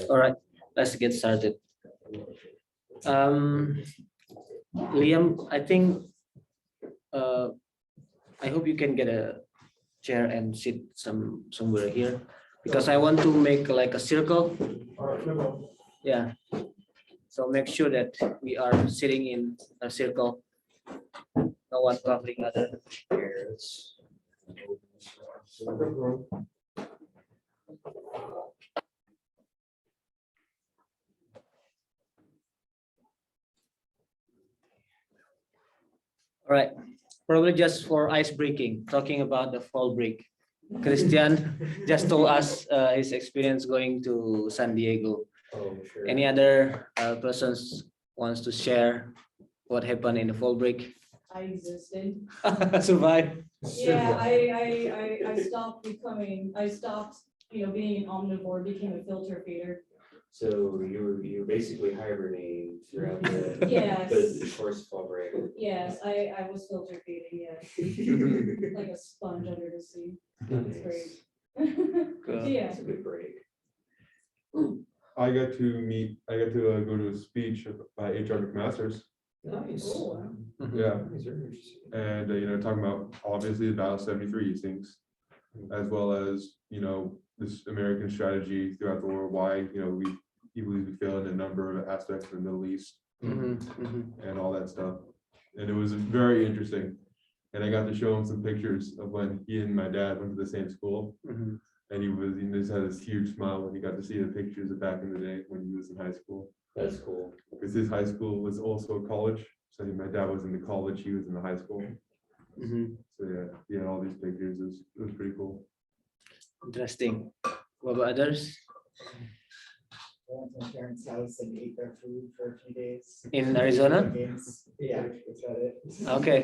All right, let's get started. Liam, I think I hope you can get a chair and sit somewhere here because I want to make like a circle. Yeah. So make sure that we are sitting in a circle. No one covering other chairs. All right, probably just for ice breaking, talking about the fall break. Christian just told us his experience going to San Diego. Oh, sure. Any other persons wants to share what happened in the fall break? I existed. Survive. Yeah, I stopped being an omnivore, became a filter feeder. So you were basically hibernating throughout the Yes. the course fall break. Yes, I was filter feeding, yes, like a sponge under the sea. It's great. Cool. Yeah. It's a good break. I got to go to a speech by H.R. McMaster's, Nice. Mhm. yeah, Nice, very interesting. and talking about obviously the Battle of 73 things, as well as this American strategy throughout the war, why we believe we failed in a number of aspects of the Middle East Mhm, mhm. and all that stuff, and it was very interesting. And I got to show him some pictures of when he and my dad went to the same school. Mhm. And he just had this huge smile when he got to see the pictures of back in the day when he was in high school. That's cool. Because his high school was also a college. So my dad was in the college, he was in the high school. Mhm. So yeah, he had all these pictures. It was pretty cool. Interesting. What about others? I went to my parents' house and ate their food for a few days. In Arizona? Games. Yeah, that's about it. Okay.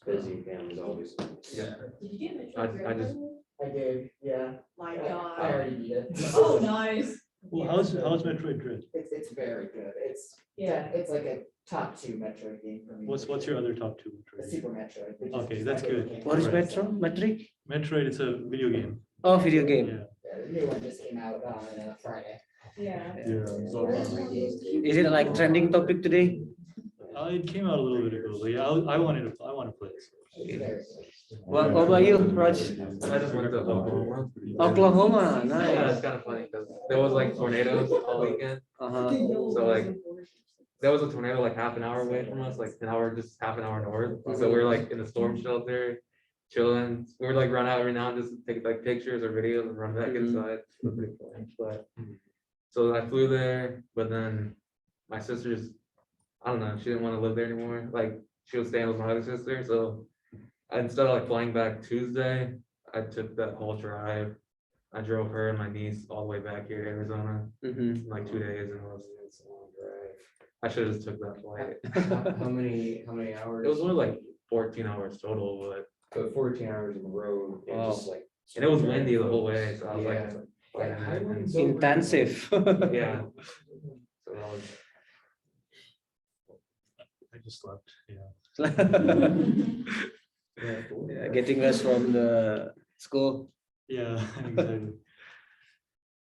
Busy families always. Yeah. Did you get I just- I did, yeah. My I God. already beat it. Oh, nice. Well, how's Metroid Dread? It's very good. Yeah. It's like a top 2 Metroid game for me. What's your other top two? The Metroid? Super Metroid. which is Okay, my that's favorite good. game. What is Right. Metro? Metric? Metroid, it's a video game. Oh, video game. Yeah. Yeah, the new one just came out on Friday. Yeah. Is it like trending topic today? It came out a little bit ago, but yeah, I want to play it. It's very good. What about you, Raj? I just went to Oklahoma. Oklahoma, Yeah, nice. it's kind of funny because there was like tornadoes all weekend. Uh-huh. So like there was a tornado like half an hour away from us, like half an hour north. So we were like in the storm shelter, chilling. We were like run out every now and just take like pictures or videos and run back inside. It was pretty fun. But so I flew there, but then my sister's, I don't know, she didn't want to live there anymore. Like she was staying with my other sister, so instead of like flying back Tuesday, I took that whole drive. I drove her and my niece all the way back here to Arizona Mhm. in like 2 days, and it's a long drive. I should have just took that flight. How many hours? It was only like 14 hours total, but So 14 hours on the road and Wow. just like. and it was windy the whole way, so I was Yeah. like, Like highlands over- Intensive. yeah. So that was, I just slept, yeah. Yeah, cool. Yeah, getting us from the school. Yeah, exactly.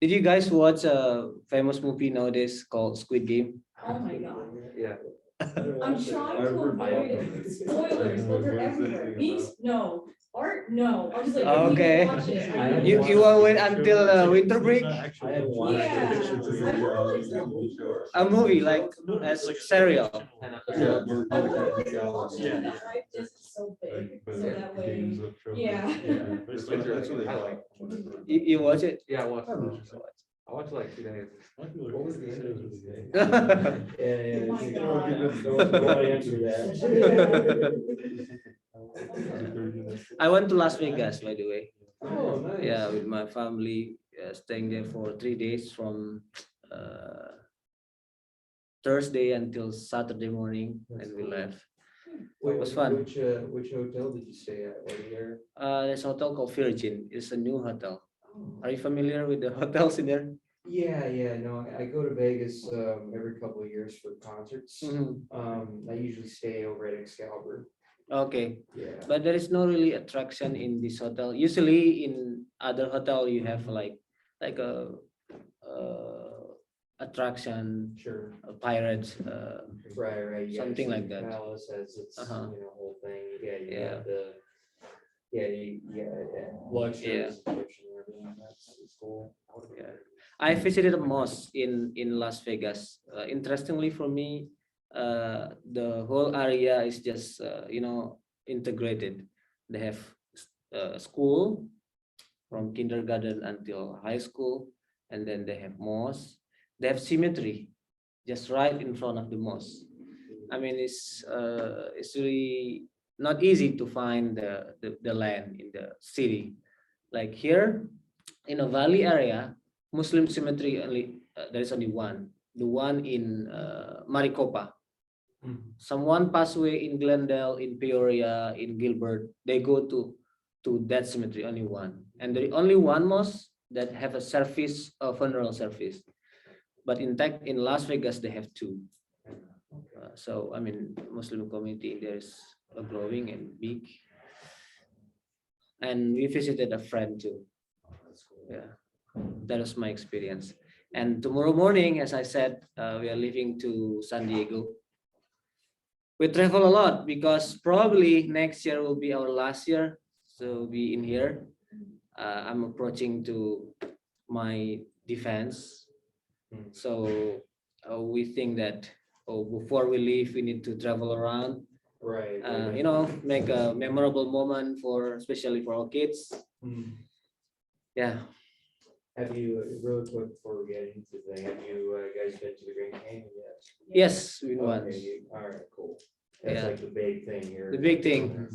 Did you guys watch a famous movie nowadays called Squid Game? Oh, my God. yeah. I'm trying to avoid it. Spoilers, but they're everywhere. Art, no. I was like, I need to Okay. watch it. You want to wait until winter break? I haven't watched Yeah. it. A movie like as serial. I wanted to watch it, and the hype just so big, so that way, yeah. It's really- I like. You watch it? Yeah, I watched it. I watched it like 2 days. What was the end of it? I Yeah, Oh my yeah. God. Don't answer that. went to Las Vegas, by the way. Oh, nice. Yeah, with my family, staying there for 3 days from Thursday until Saturday morning, That's and we cool. left. Wait, was fun. Which hotel did you stay at while you were there? There's a hotel called Virgin. It's a new hotel. Are you familiar with the hotels in there? Yeah, no, I go to Vegas every couple of years for concerts. Mhm. I usually stay over at Excalibur. Okay, Yeah. but there is no really attraction in this hotel. Usually in other hotel you have like a attraction, Sure. pirates, Right. You got something like Caesar's that. Palace has its, Uh-huh. whole thing. You Yeah. got the, luxuries. Yeah. That's cool. Yeah. I visited a mosque in Las Vegas. Interestingly for me, the whole area is just integrated. They have school from kindergarten until high school, and then they have mosque. They have cemetery just right in front of the mosque. I mean, it's really not easy to find the land in the city. Like here in a valley area, Muslim cemetery only there is only one, the one in Maricopa. Someone passed away in Glendale, in Peoria, in Gilbert. They go to that cemetery, only one, and the only one mosque that have a service, a funeral service. But in fact, in Las Vegas, they have two. So I mean, Muslim community there is growing and big. And we visited a friend too. Yeah, that was my experience. And tomorrow morning, as I said, we are leaving to San Diego. We travel a lot because probably next year will be our last year. So be in here. I'm approaching to my defense. So we think that before we leave, we need to travel around. Right. Make a memorable moment especially for our kids. Yeah. Have you, really quick before we get into the thing, have you guys been to the Grand Canyon yet? Yes, we once. Okay, all right, cool. That's Yeah. like the big thing here. The big thing.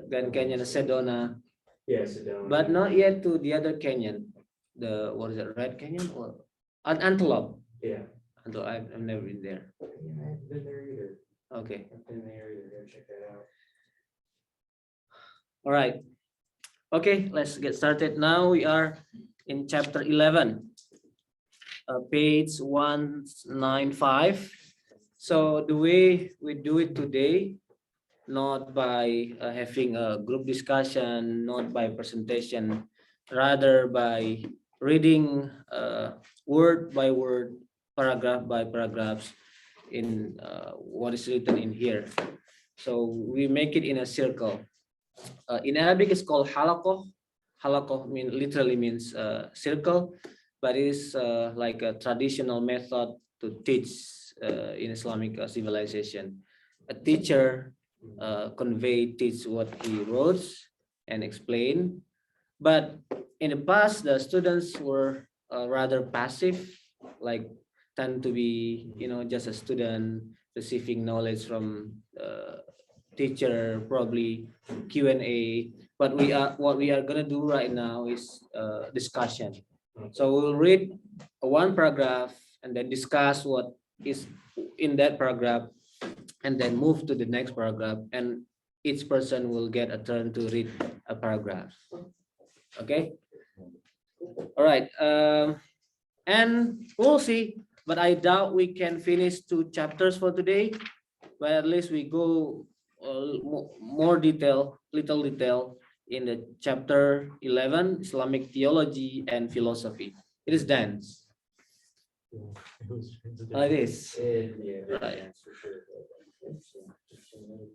Grand Canyon, Sedona, Yeah, Sedona. but not yet to the other canyon. What is it? Red Canyon or Antelope? Yeah. Antelope. I've never been there. Yeah, I haven't been there either. Okay. I've been there either. Go check that out. All right. Okay, let's get started. Now we are in chapter 11, page 195. So the way we do it today, not by having a group discussion, not by presentation, rather by reading word by word, paragraph by paragraphs in what is written in here. So we make it in a circle. In Arabic, it's called halakoh. Halakoh literally means circle, but it's like a traditional method to teach in Islamic civilization. A teacher teach what he wrote and explain. But in the past, the students were rather passive, like tend to be, just a student receiving knowledge from teacher, probably Q&A. But what we are gonna do right now is discussion. So we'll read one paragraph and then discuss what is in that paragraph, and then move to the next paragraph, and each person will get a turn to read a paragraph. Okay. All right. And we'll see, but I doubt we can finish 2 chapters for today, but at least we go more little detail in the chapter 11, Islamic Theology and Philosophy. It is dense. Like this. Right.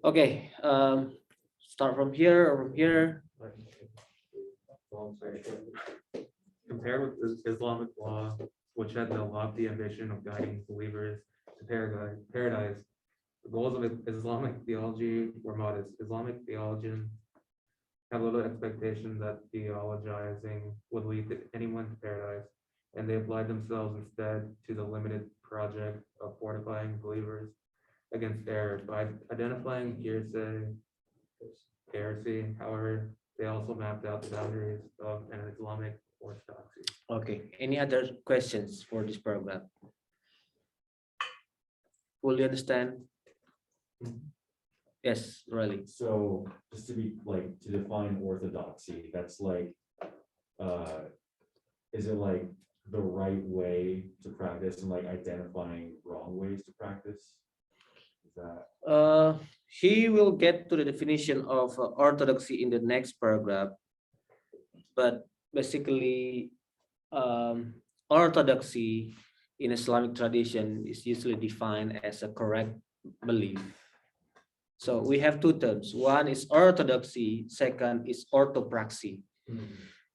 Okay. Start from here or from here. Compared with Islamic law, which had the lofty ambition of guiding believers to paradise, the goals of Islamic theology were modest. Islamic theologians have little expectation that theologizing would lead anyone to paradise, and they applied themselves instead to the limited project of fortifying believers against error by identifying heresy. However, they also mapped out the boundaries of an Islamic orthodoxy. Okay. Any other questions for this program? Fully understand? Yes, really. So just to define orthodoxy, that's is it like the right way to practice and identifying wrong ways to practice? Is that? He will get to the definition of orthodoxy in the next paragraph, but basically orthodoxy in Islamic tradition is usually defined as a correct belief. So we have two terms. One is orthodoxy, second is orthopraxy.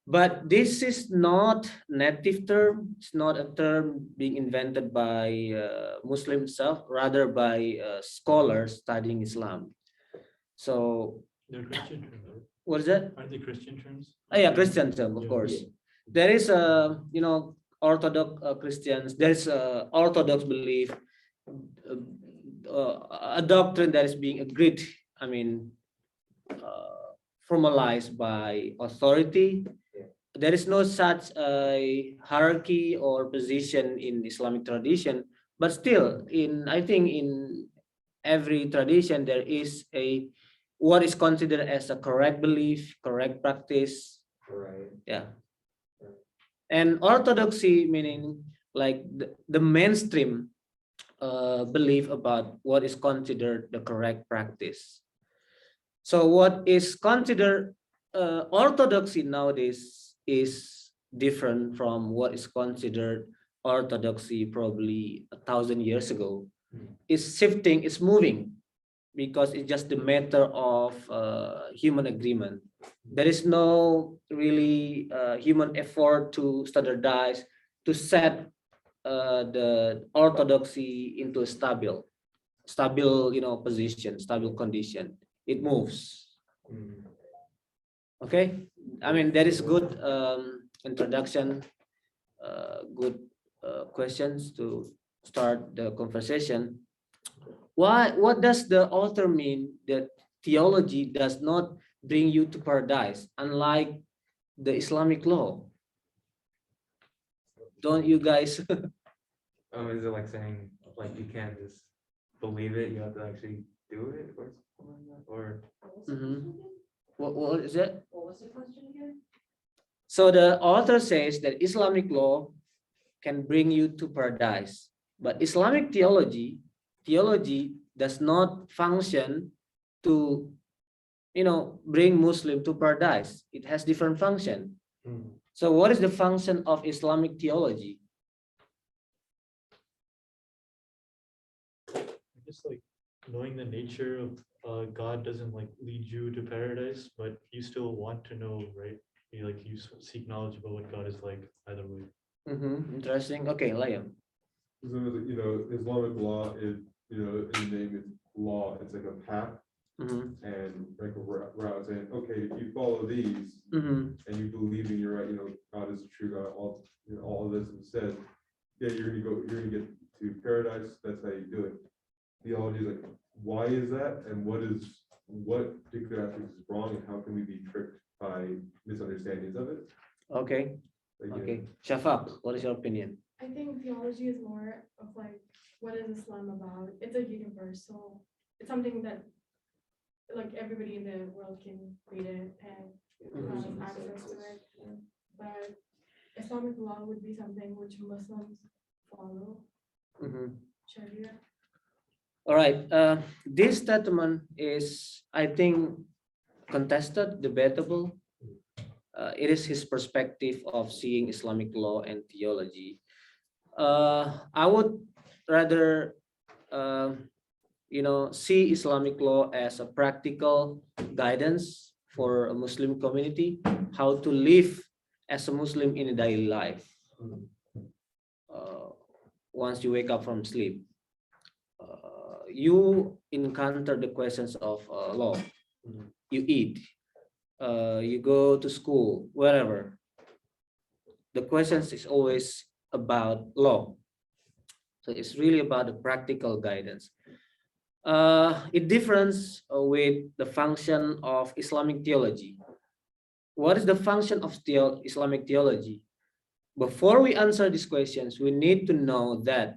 But this is not native term. It's not a term being invented by Muslim itself, rather by scholars studying Islam. So They're Christian terms, right? what is that? Aren't they Christian terms? Oh, yeah, Christian term, of Yeah. course. There is a, Orthodox Christians. There is a Orthodox belief, a doctrine that is being agreed. I mean, formalized by authority. There is no such a hierarchy or position in Islamic tradition, but still, I think in every tradition there is what is considered as a correct belief, correct practice. Right. Yeah. And orthodoxy meaning like the mainstream belief about what is considered the correct practice. So what is considered orthodoxy nowadays is different from what is considered orthodoxy probably 1,000 years ago. It's shifting, it's moving, because it's just a matter of human agreement. There is no really human effort to standardize, to set the orthodoxy into a stable, position, stable condition. It moves. Okay, I mean that is good introduction, good questions to start the conversation. What does the author mean that theology does not bring you to paradise, unlike the Islamic law? Don't you guys? Is it like saying like you can't just believe it, you have to actually do it or something like that? Or What is it? What was the question again? So the author says that Islamic law can bring you to paradise, but Islamic theology does not function to, bring Muslim to paradise. It has different function. So what is the function of Islamic theology? Just like knowing the nature of God doesn't like lead you to paradise, but you still want to know, right? You seek knowledge about what God is like either way. Interesting. Okay, Liam. Islamic law is, in the name it's law, it's like a path and like a route saying, okay, if you follow these and you believe in your right, God is the true God, all of this is said, yeah, you're gonna get to paradise. That's how you do it. Theology is like, why is that, and what particular aspects is wrong, and how can we be tricked by misunderstandings of it? Okay. Okay. Shafaq, what is your opinion? I think theology is more of like, what is Islam about? It's a universal, it's something that like everybody in the world can read it and has access to it. But Islamic law would be something which Muslims follow. Sharia. All right. This statement is, I think, contested, debatable. It is his perspective of seeing Islamic law and theology. I would rather, see Islamic law as a practical guidance for a Muslim community, how to live as a Muslim in a daily life. Once you wake up from sleep, you encounter the questions of law. You eat, you go to school, wherever. The questions is always about law. So it's really about the practical guidance. It differs with the function of Islamic theology. What is the function of Islamic theology? Before we answer these questions, we need to know that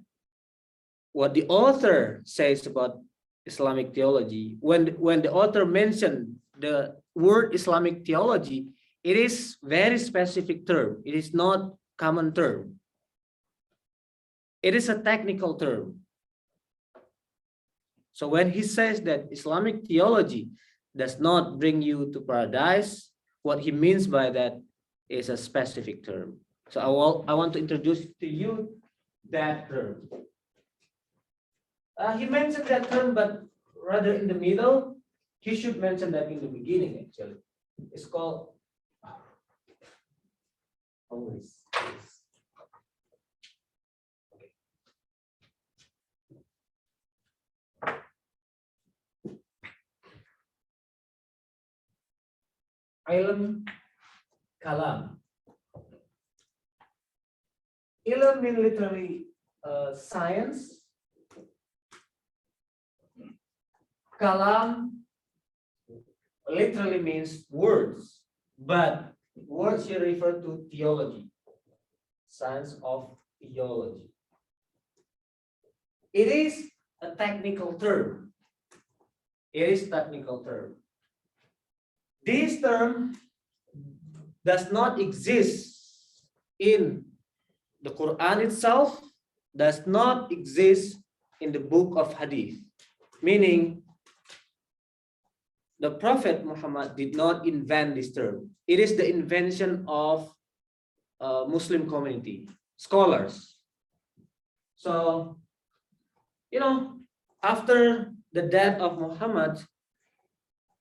what the author says about Islamic theology, when the author mentioned the word Islamic theology, it is very specific term. It is not common term. It is a technical term. So when he says that Islamic theology does not bring you to paradise, what he means by that is a specific term. So I want to introduce to you that term. He mentioned that term, but rather in the middle. He should mention that in the beginning, actually. It's called always. Ilm Kalam. Ilm means literally science. Kalam literally means words, but words here refer to theology, science of theology. It is a technical term. It is technical term. This term does not exist in the Quran itself, does not exist in the book of Hadith, meaning the Prophet Muhammad did not invent this term. It is the invention of Muslim community, scholars. So, you know, after the death of Muhammad,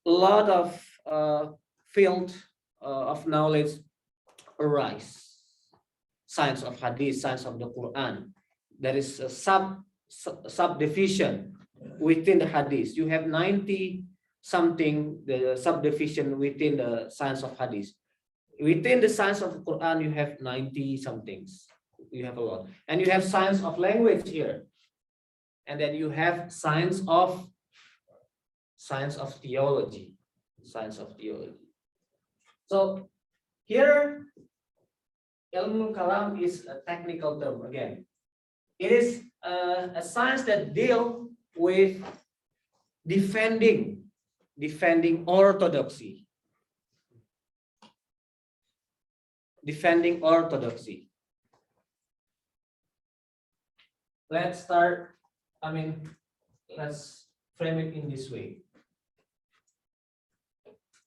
a lot of field of knowledge arise. Science of Hadith, science of the Quran. There is a subdivision within the Hadith. You have 90 something the subdivision within the science of Hadith. Within the science of the Quran, you have 90 somethings. You have a lot. And you have science of language here. And then you have science of theology. Science of theology. So here, Ilmu Kalam is a technical term again. It is a science that deals with defending orthodoxy. Defending orthodoxy. Let's start, let's frame it in this way.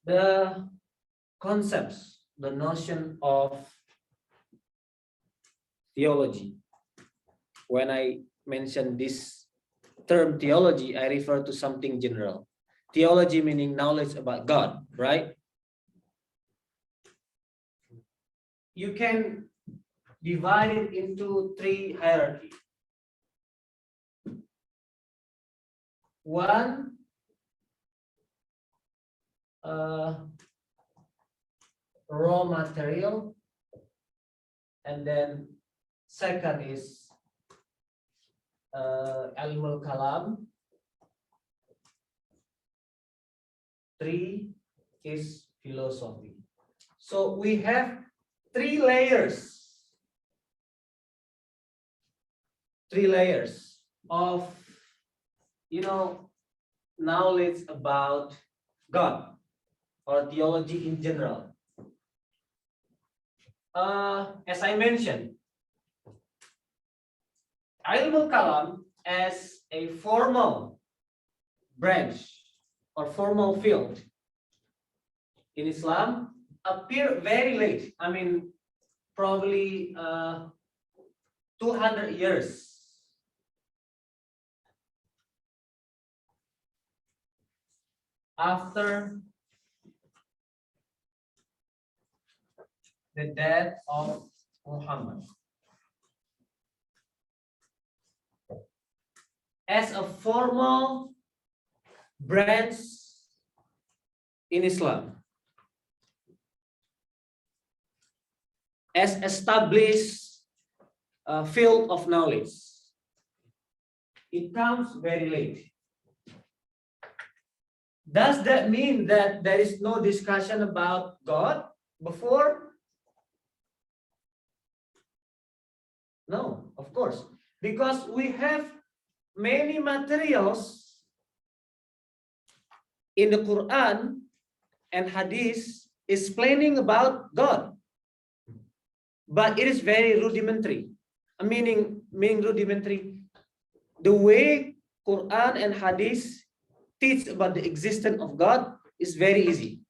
The concepts, the notion of theology. When I mention this term theology, I refer to something general. Theology meaning knowledge about God, right? You can divide it into three hierarchies. One, raw material, and then second is ilmul kalam. 3 is philosophy. So we have 3 layers. 3 layers of, knowledge about God or theology in general. As I mentioned, ilmul kalam as a formal branch or formal field in Islam appear very late. Probably 200 years after the death of Muhammad. As a formal branch in Islam, as established field of knowledge, it comes very late. Does that mean that there is no discussion about God before? No, of course, because we have many materials in the Quran and Hadith explaining about God, but it is very rudimentary. Meaning rudimentary. The way Quran and Hadith teach about the existence of God is very easy.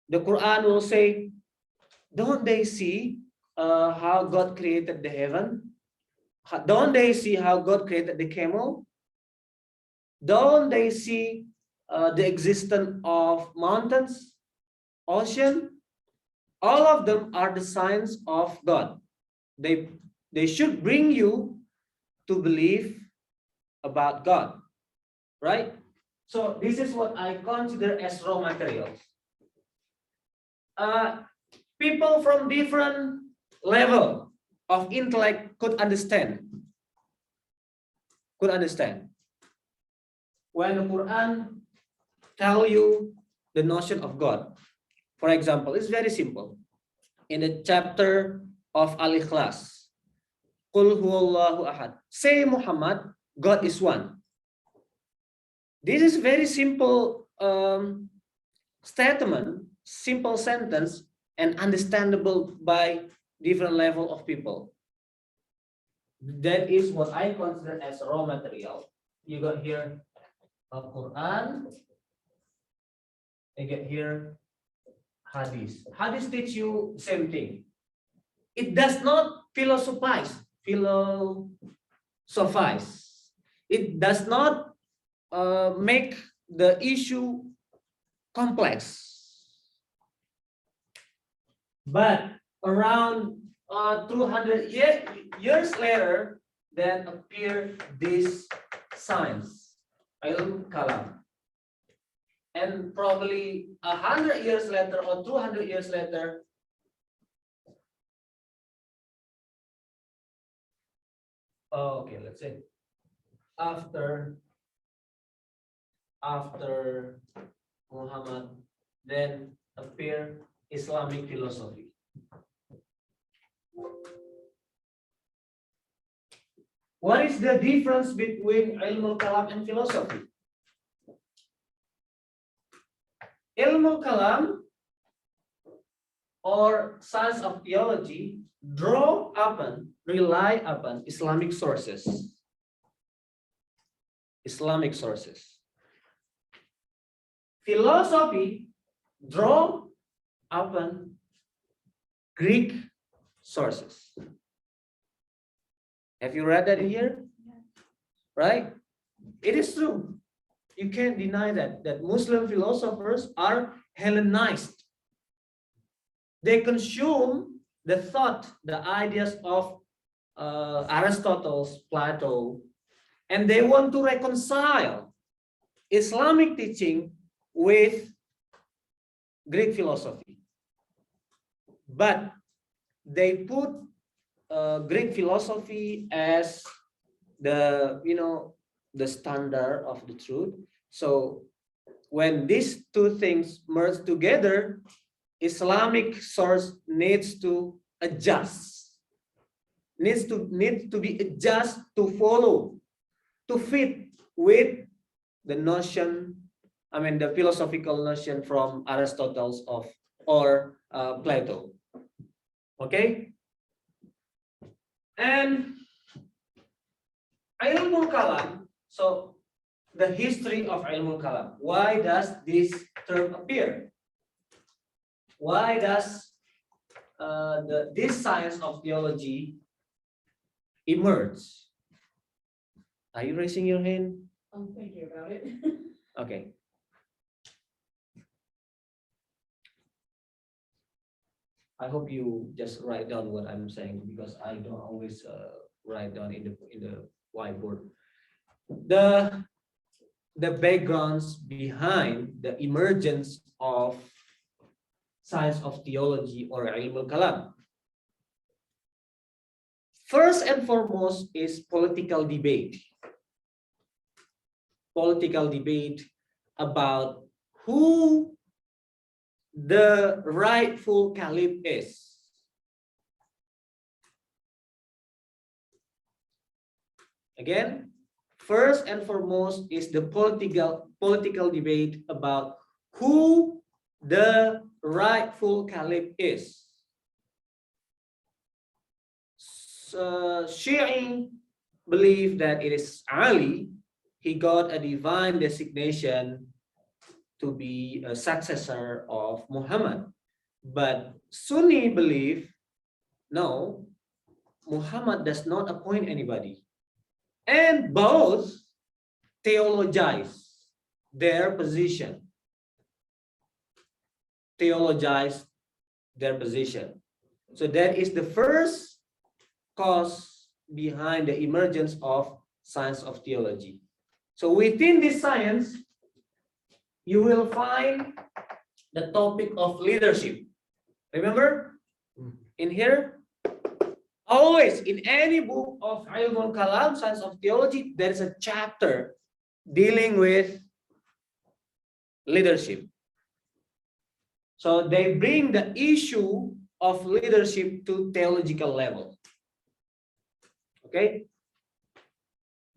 The Quran will say, don't they see how God created the heaven? Don't they see how God created the camel? Don't they see the existence of mountains, ocean? All of them are the signs of God. They should bring you to believe about God, right? So this is what I consider as raw materials. People from different level of intellect could understand. When the Quran tell you the notion of God, for example, it's very simple. In the chapter of Al-Ikhlas, Qul huwallahu ahad. Say Muhammad, God is one. This is very simple statement, simple sentence, and understandable by different level of people. That is what I consider as raw material. You got here a Quran, you get here Hadith. Hadith teach you same thing. It does not philosophize. It does not make the issue complex. But around 200 years later, then appear this science, Kalam. And probably 100 years later or 200 years later, okay, let's say after Muhammad, then appear Islamic philosophy. What is the difference between ilm al-kalam and philosophy? Ilm al-kalam or science of theology rely upon Islamic sources. Philosophy draw upon Greek sources. Have you read that in here? Right? It is true. You can't deny that Muslim philosophers are Hellenized. They consume the thought, the ideas of Aristotle, Plato, and they want to reconcile Islamic teaching with Greek philosophy. But they put Greek philosophy as the standard of the truth. So when these two things merge together, Islamic source needs to adjust, needs to be adjusted to follow, to fit with the notion, the philosophical notion from Aristotle or Plato. Okay? And ilm al-kalam, so the history of ilm al-kalam. Why does this term appear? Why does this science of theology emerge? Are you raising your hand? I'm thinking about it. Okay. I hope you just write down what I'm saying, because I don't always write down in the whiteboard. The backgrounds behind the emergence of science of theology or ilm al-kalam. First and foremost is political debate. Political debate about who the rightful caliph is. Again, first and foremost is the political debate about who the rightful caliph is. Shi'i believe that it is Ali. He got a divine designation to be a successor of Muhammad. But Sunni believe No, Muhammad does not appoint anybody. And both theologize their position. Theologize their position. So that is the first cause behind the emergence of science of theology. So within this science, you will find the topic of leadership. Remember, in here, always in any book of Kalam, Science of Theology, there is a chapter dealing with leadership. So they bring the issue of leadership to theological level. Okay,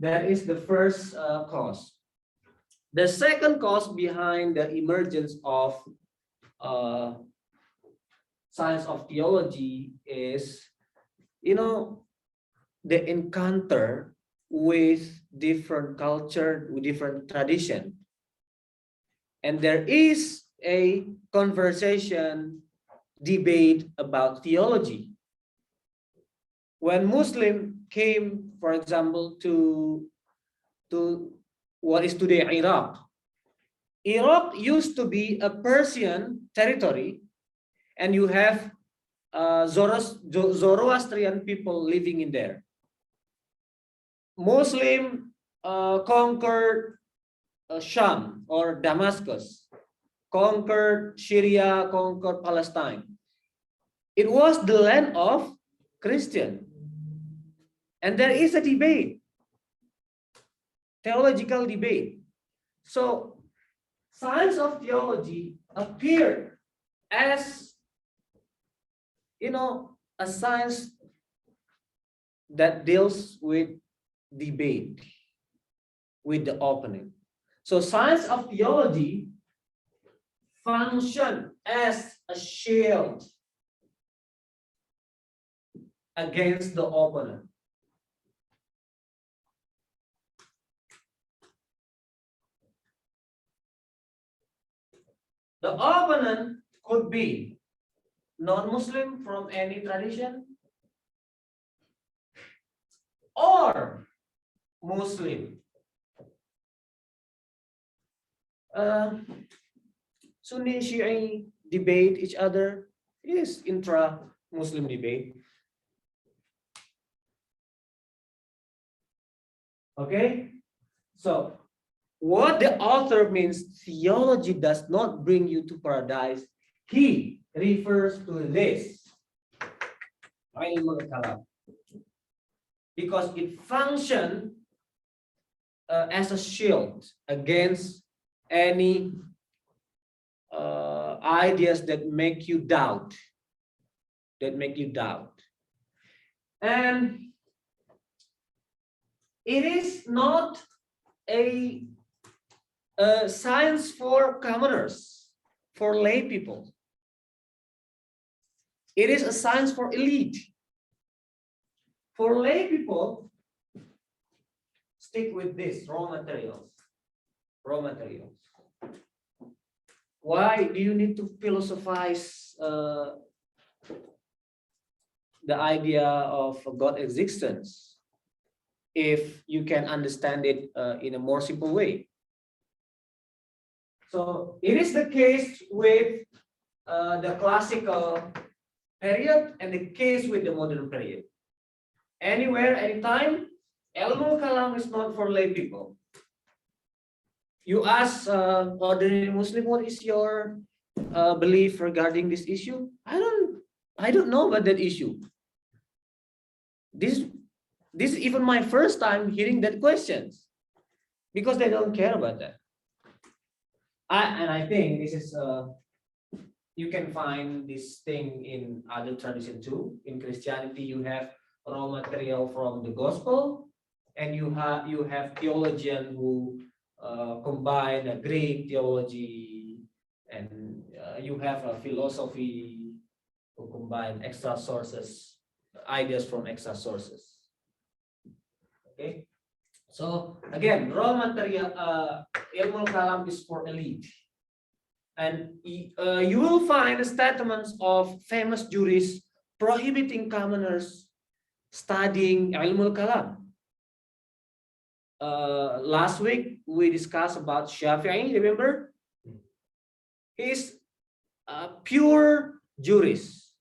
that is the first cause. The second cause behind the emergence of science of theology is, the encounter with different culture, with different tradition. And there is a conversation, debate about theology. When Muslim came, for example, to what is today Iraq. Iraq used to be a Persian territory, and you have Zoroastrian people living in there. Muslim conquered Sham or Damascus, conquered Syria, conquered Palestine. It was the land of Christian. And there is a debate, theological debate. So science of theology appeared as, a science that deals with debate, with the opening. So science of theology function as a shield against the opponent. The opponent could be non-Muslim from any tradition or Muslim. Sunni Shi'i debate each other. It is intra-Muslim debate. Okay, so what the author means, theology does not bring you to paradise. He refers to this, because it functions as a shield against any ideas that make you doubt, and it is not a science for commoners, for lay people. It is a science for elite. For lay people, stick with this, raw materials. Why do you need to philosophize the idea of God existence if you can understand it in a more simple way? So it is the case with the classical period and the case with the modern period. Anywhere, anytime, Ilmul Kalam is not for lay people. You ask ordinary Muslim, what is your belief regarding this issue? I don't know about that issue. This is even my first time hearing that questions, because they don't care about that. I think this is you can find this thing in other tradition too. In Christianity, you have raw material from the gospel, and you have theologian who combine a Greek theology, and you have a philosophy who combine extra sources, ideas from extra sources. Okay, so again, raw material, Ilmul Kalam is for elite, and you will find statements of famous jurists, prohibiting commoners studying ilmul kalam. Last week we discussed about Shafi'i, remember? He's a pure jurist.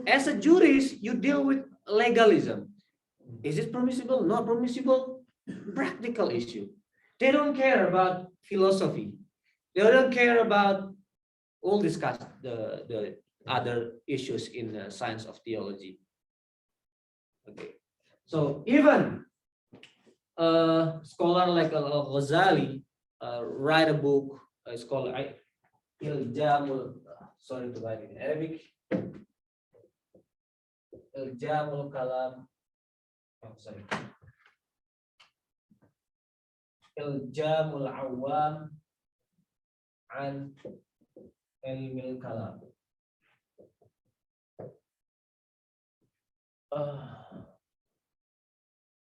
As a jurist, you deal with legalism. Is it permissible? Not permissible? Practical issue. They don't care about philosophy. They don't care about all discuss the other issues in the science of theology. Okay, so even a scholar like al-Ghazali write a book. It's called Il-Jamul. Sorry to write in Arabic. Il-Jamul Kalam. Oh, sorry. Il-Jamul Awwam an Ilmil Kalam.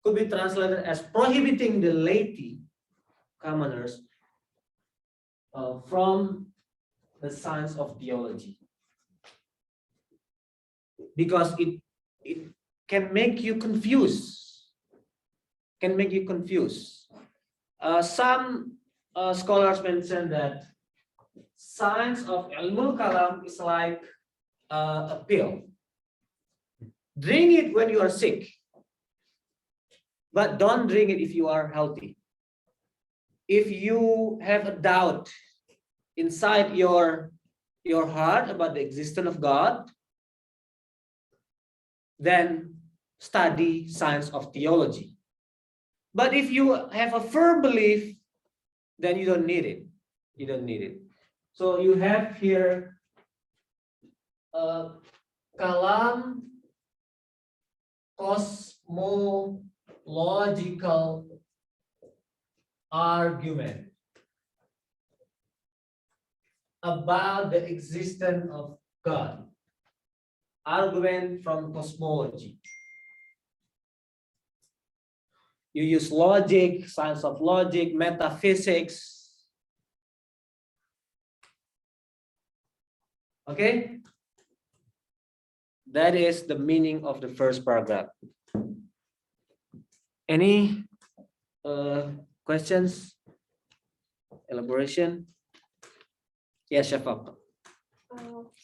Could be translated as prohibiting the laity, commoners, from the science of theology, because it can make you confused. Can make you confused. Some scholars mention that science of ilmul kalam is like a pill. Drink it when you are sick, but don't drink it if you are healthy. If you have a doubt inside your heart about the existence of God, then study science of theology. But if you have a firm belief, then you don't need it. You don't need it. So you have here Kalam cosmological argument about the existence of God. Argument from cosmology. You use logic, science of logic, metaphysics. Okay? That is the meaning of the first paragraph. Any questions? Elaboration? Yes, Shafaq.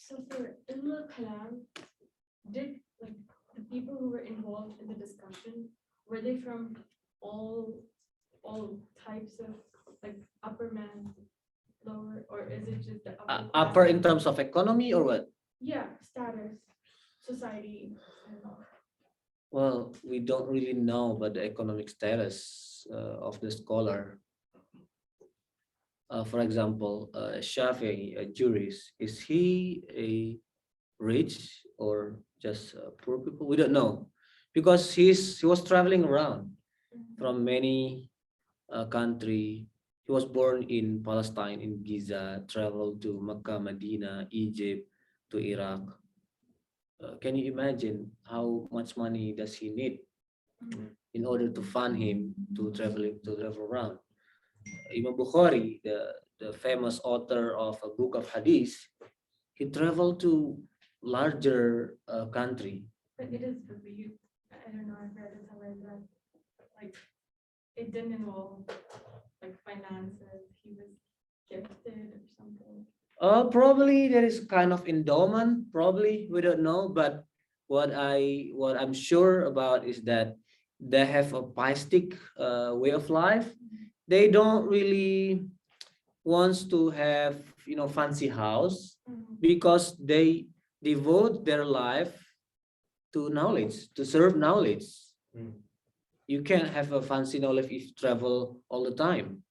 So for Ilmul Kalam, did like the people who were involved in the discussion, were they from all types of like upper man, lower, or is it just the Upper in terms of economy or what? Yeah, status, society. I don't know. Well, we don't really know about the economic status of the scholar. For example, Shafi'i, a jurist, is he a rich or just poor people? We don't know, because he was traveling around from many country. He was born in Palestine, in Giza, traveled to Mecca, Medina, Egypt, to Iraq. Can you imagine how much money does he need in order to fund him to travel around? Imam Bukhari, the famous author of a book of hadith, he traveled to larger country. But it is Rabi. I don't know. I've read it somewhere that like it didn't involve like finances. He was gifted or something. Probably there is kind of endowment. Probably we don't know, but what I'm sure about is that they have a pietistic way of life. They don't really wants to have fancy house, because they devote their life to knowledge, to serve knowledge. You can't have a fancy knowledge if you travel all the time.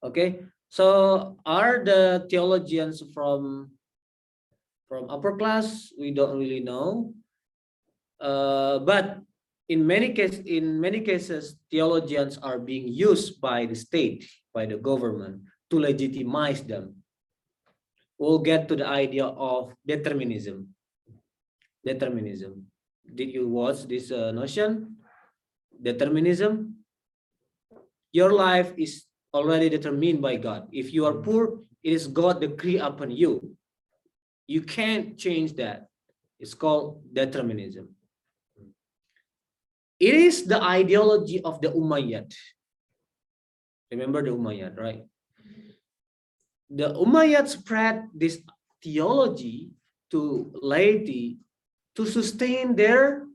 Okay, so are the theologians from upper class? We don't really know, but in many cases, theologians are being used by the state, by the government, to legitimize them. We'll get to the idea of determinism. Determinism. Did you watch this notion? Determinism. Your life is already determined by God. If you are poor, it is God decree upon you. You can't change that. It's called determinism. It is the ideology of the Umayyad. Remember the Umayyad, right? The Umayyad spread this theology to laity to sustain their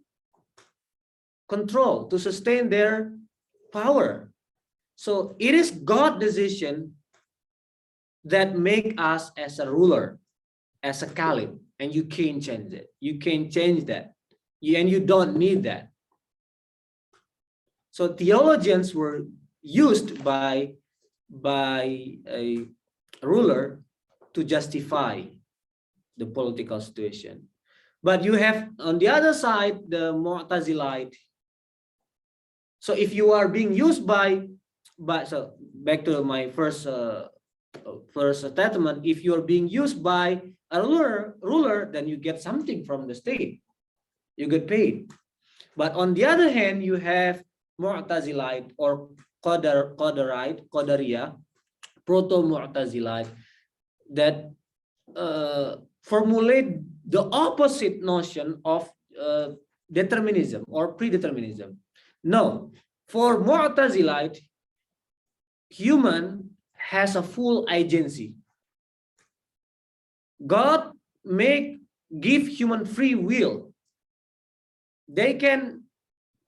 control, to sustain their power. So it is God's decision that make us as a ruler, as a caliph, and you can't change it. You can't change that. And you don't need that. So theologians were used by a ruler to justify the political situation. But you have on the other side the Mu'tazilite. So if you are being used by so back to my first statement, if you are being used by a ruler, then you get something from the state. You get paid. But on the other hand, you have Mu'tazilite or Qadariyah, proto-Mu'tazilite that formulate the opposite notion of determinism or predeterminism. No, for Mu'tazilite, human has a full agency. God give human free will. They can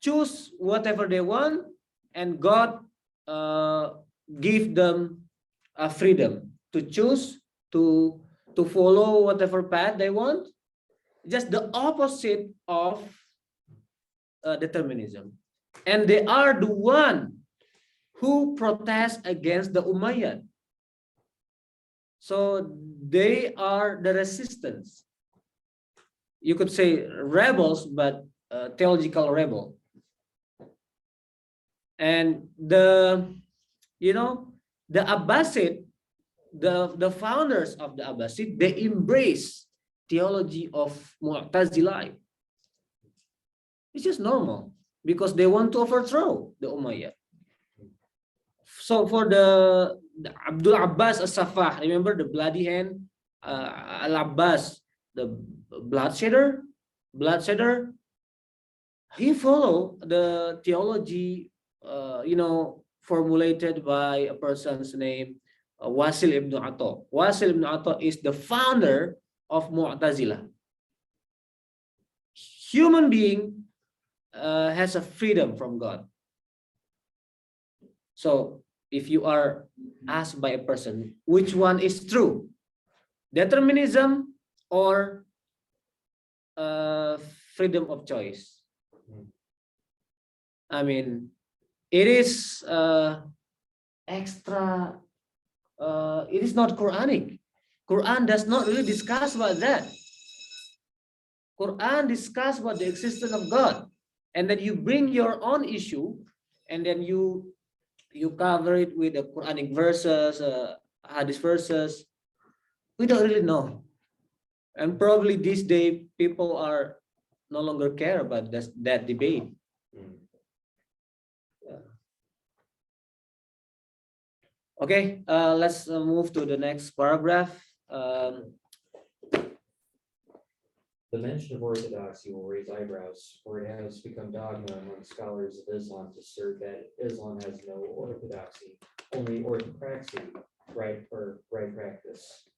choose whatever they want, and God give them a freedom to choose to follow whatever path they want. Just the opposite of determinism. And they are the one who protest against the Umayyad. So they are the resistance. You could say rebels, but theological rebel. And the Abbasid, the founders of the Abbasid, they embrace theology of Mu'tazilite. It's just normal because they want to overthrow the Umayyad. So for the Abdul Abbas as-Saffah, remember the bloody hand, Al-Abbas, the bloodshedder, he followed the theology, formulated by a person's name, Wasil ibn Atta. Wasil ibn Atta is the founder of Mu'tazilah. Human being has a freedom from God. So if you are asked by a person, which one is true? Determinism or freedom of choice? I mean, it is extra, it is not Quranic. Quran does not really discuss about that. Quran discuss about the existence of God, and then you bring your own issue, and then you cover it with the Quranic verses, hadith verses. We don't really know, and probably this day people are no longer care about that debate. Okay, let's move to the next paragraph. The mention of orthodoxy will raise eyebrows, for it has become dogma among scholars of Islam to assert that Islam has no orthodoxy, only orthopraxy, right practice.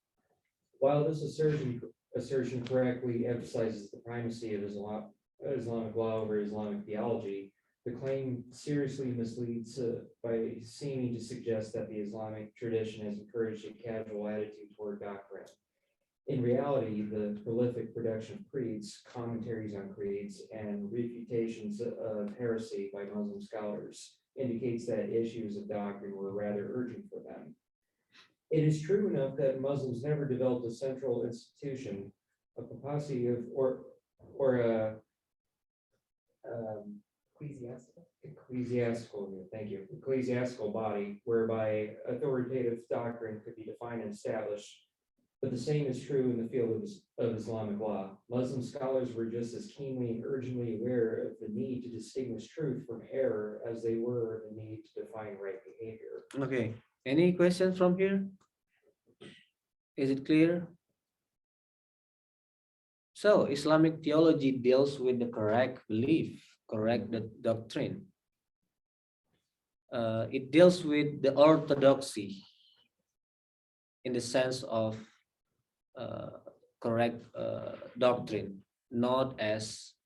While this assertion correctly emphasizes the primacy of Islamic law over Islamic theology, the claim seriously misleads by seeming to suggest that the Islamic tradition has encouraged a casual attitude toward doctrine. In reality, the prolific production of creeds, commentaries on creeds, and refutations of heresy by Muslim scholars indicates that issues of doctrine were rather urgent for them. It is true enough that Muslims never developed a central institution, a papacy or a ecclesiastical body whereby authoritative doctrine could be defined and established. But the same is true in the field of Islamic law. Muslim scholars were just as keenly and urgently aware of the need to distinguish truth from error as they were the need to define right behavior. Okay, any questions from here? Is it clear? So Islamic theology deals with the correct belief, correct doctrine. It deals with the orthodoxy in the sense of correct doctrine, not as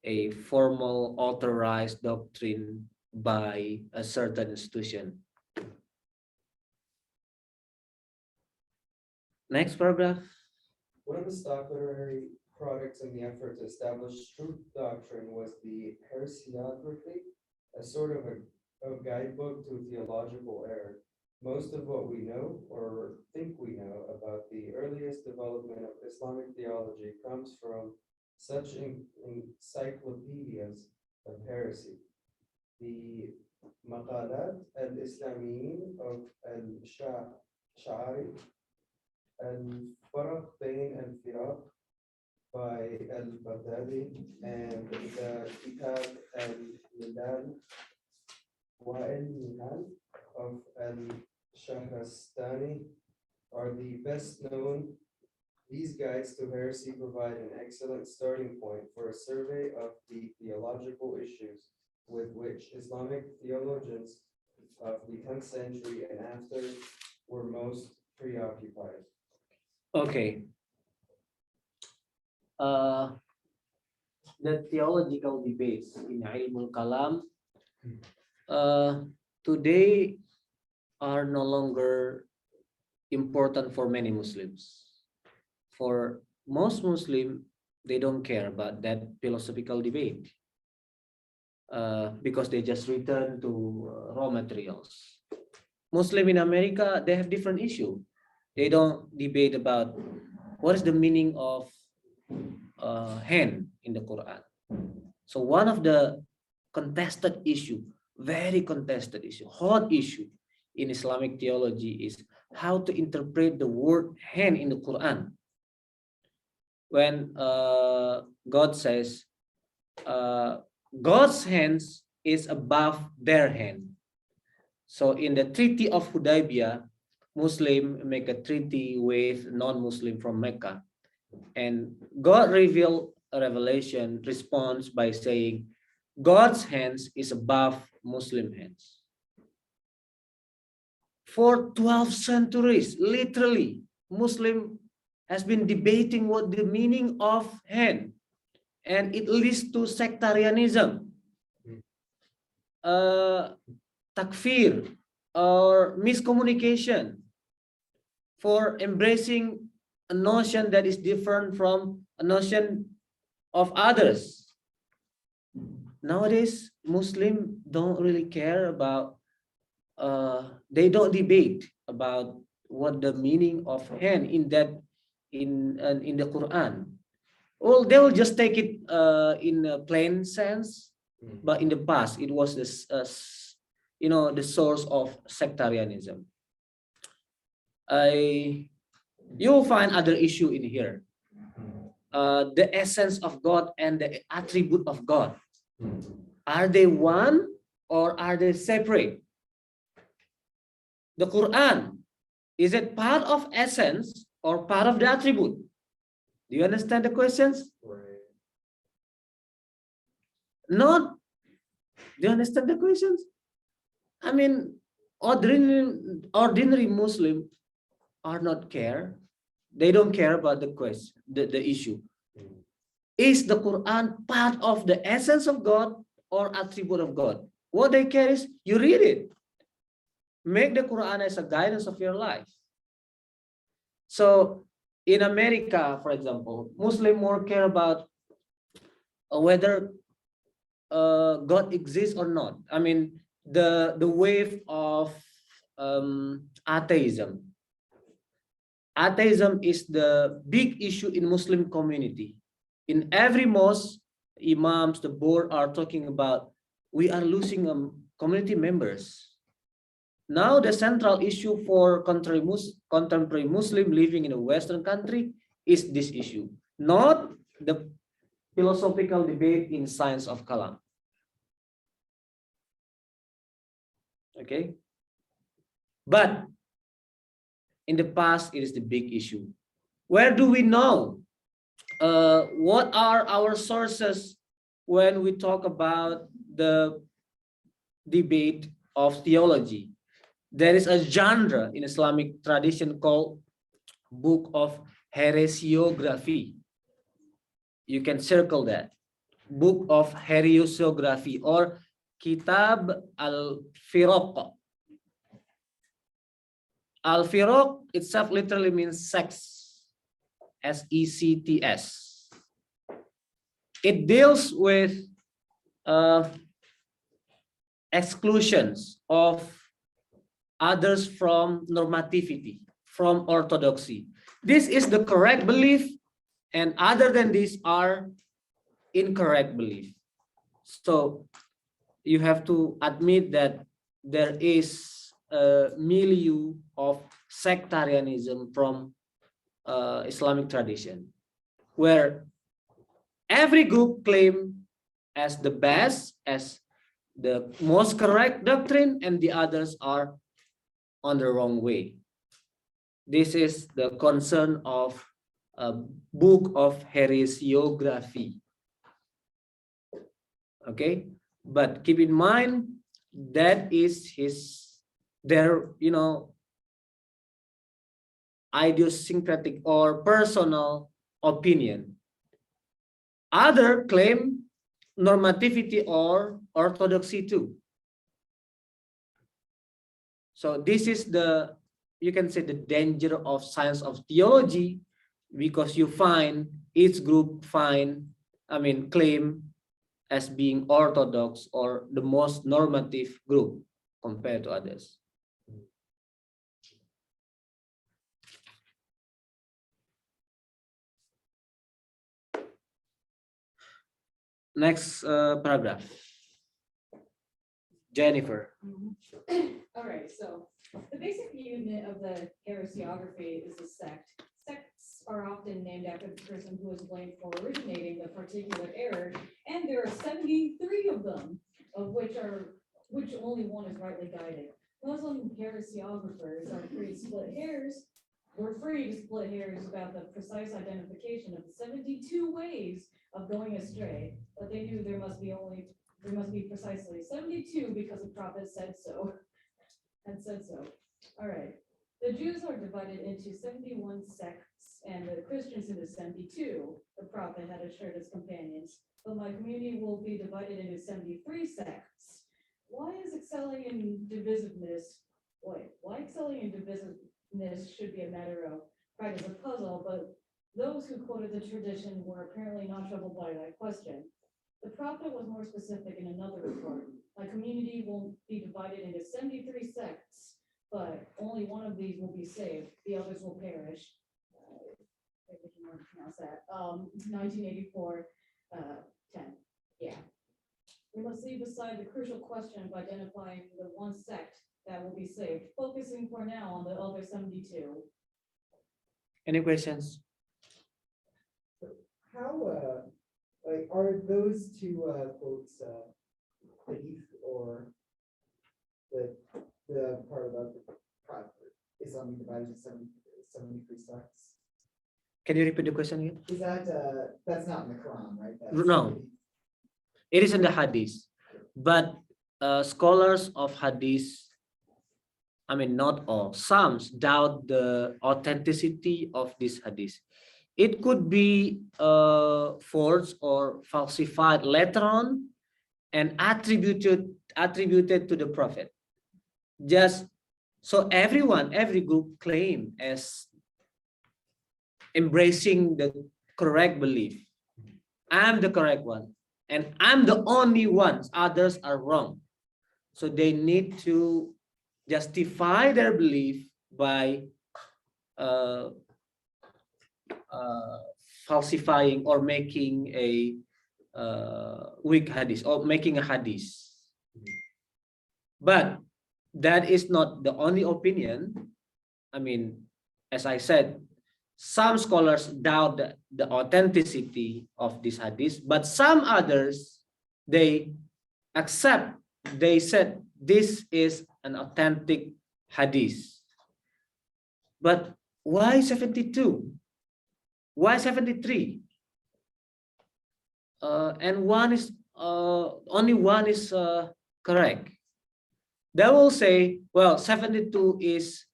a formal authorized doctrine by a certain institution. Next paragraph. One of the statutory products in the effort to establish truth doctrine was the heresiography, a sort of a guidebook to theological error. Most of what we know or think we know about the earliest development of Islamic theology comes from such encyclopedias of heresy. The Maqalat al-Islamiyin of al-Sha'ari, al-Faraq Bain al-Firaq by al-Baghdadi, and the Kitab al-Milal wa al-Minhal of al-Shahrastani are the best known. These guides to heresy provide an excellent starting point for a survey of the theological issues with which Islamic theologians of the 10th century and after were most preoccupied. Okay. The theological debates in Kalam today are no longer important for many Muslims. For most Muslims, they don't care about that philosophical debate because they just return to raw materials. Muslim in America, they have different issue. They don't debate about what is the meaning of hand in the Quran. So one of the contested issue, very contested issue, hot issue in Islamic theology is how to interpret the word hand in the Quran. When God says God's hands is above their hand. So in the Treaty of Hudaybiyah, Muslim make a treaty with non-Muslim from Mecca, and God revealed a revelation response by saying God's hands is above Muslim hands. For 12 centuries, literally, Muslim has been debating what the meaning of hand, and it leads to sectarianism, takfir, or miscommunication for embracing a notion that is different from a notion of others. Nowadays, Muslims don't really care about, they don't debate about what the meaning of hand in the Quran. Well, they will just take it in a plain sense, but in the past, it was this, the source of sectarianism. You'll find other issue in here. The essence of God and the attribute of God. Are they one or are they separate? The Quran, is it part of essence or part of the attribute? Do you understand the questions? Right. Not. Do you understand the questions? I mean, ordinary Muslim are not care. They don't care about the question, the issue. Is the Quran part of the essence of God or attribute of God? What they care is you read it. Make the Quran as a guidance of your life. So in America, for example, Muslim more care about whether God exists or not. I mean, the wave of atheism. Atheism is the big issue in Muslim community. In every mosque, imams, the board are talking about, we are losing community members. Now the central issue for contemporary Muslim living in a Western country is this issue, not the philosophical debate in Science of Kalam. Okay, but in the past, it is the big issue. Where do we know what are our sources when we talk about the debate of theology? There is a genre in Islamic tradition called Book of Heresiography. You can circle that. Book of Heresiography or Kitab al-Firaq. Al-Firaq itself literally means sects, S-E-C-T-S. It deals with exclusions of others from normativity, from orthodoxy. This is the correct belief, and other than this are incorrect belief. So you have to admit that there is a milieu of sectarianism from Islamic tradition, where every group claim as the best, as the most correct doctrine, and the others are on the wrong way. This is the concern of a book of heresiography. Okay, but keep in mind that is their idiosyncratic or personal opinion. Other claim normativity or orthodoxy too. So this is you can say the danger of science of theology, because you find each group claim as being orthodox or the most normative group compared to others. Next paragraph. Jennifer. All right, so the basic unit of the heresiography is a sect. Sects are often named after the person who is blamed for originating the particular error, and there are 73 of them, of which only one is rightly guided. Muslim heresiographers are free to split hairs. We're free to split hairs about the precise identification of the 72 ways of going astray, but they knew there must be precisely 72 because the prophet said so. And said so. All right. The Jews are divided into 71 sects and the Christians into 72. The prophet had assured his companions, but my community will be divided into 73 sects. Why excelling in divisiveness should be a matter of pride as a puzzle, but those who quoted the tradition were apparently not troubled by that question. The prophet was more specific in another report. My community will be divided into 73 sects, but only one of these will be saved. The others will perish. I think you want to pronounce that. 1984, 10. Yeah. We must leave aside the crucial question of identifying the one sect that will be saved, focusing for now on the other 72. Any questions? How, are those two quotes hadith or the part about the prophet Islamic divided into 73 sects? Can you repeat the question again? Is that that's not in the Quran, right? No. It is in the hadith, but scholars of hadith, not all, some doubt the authenticity of this hadith. It could be forged or falsified later on and attributed to the prophet. Just so every group claim as embracing the correct belief. I'm the correct one, and I'm the only one. Others are wrong. So they need to justify their belief by falsifying or making a weak hadith or making a hadith. But that is not the only opinion. As I said, some scholars doubt the authenticity of this hadith, but some others, they accept, they said this is an authentic hadith. But why 72? Why 73? and one is only one is correct. They will say, well, 72 is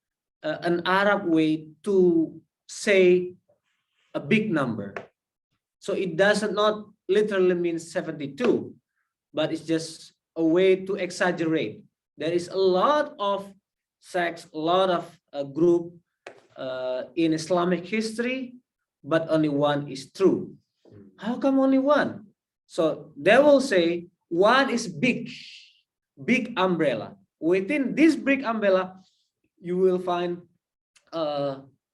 an Arab way to say a big number. So it does not literally mean 72, but it's just a way to exaggerate. There is a lot of sects, a lot of group in Islamic history, but only one is true. How come only one? So they will say one is big umbrella. Within this big umbrella, you will find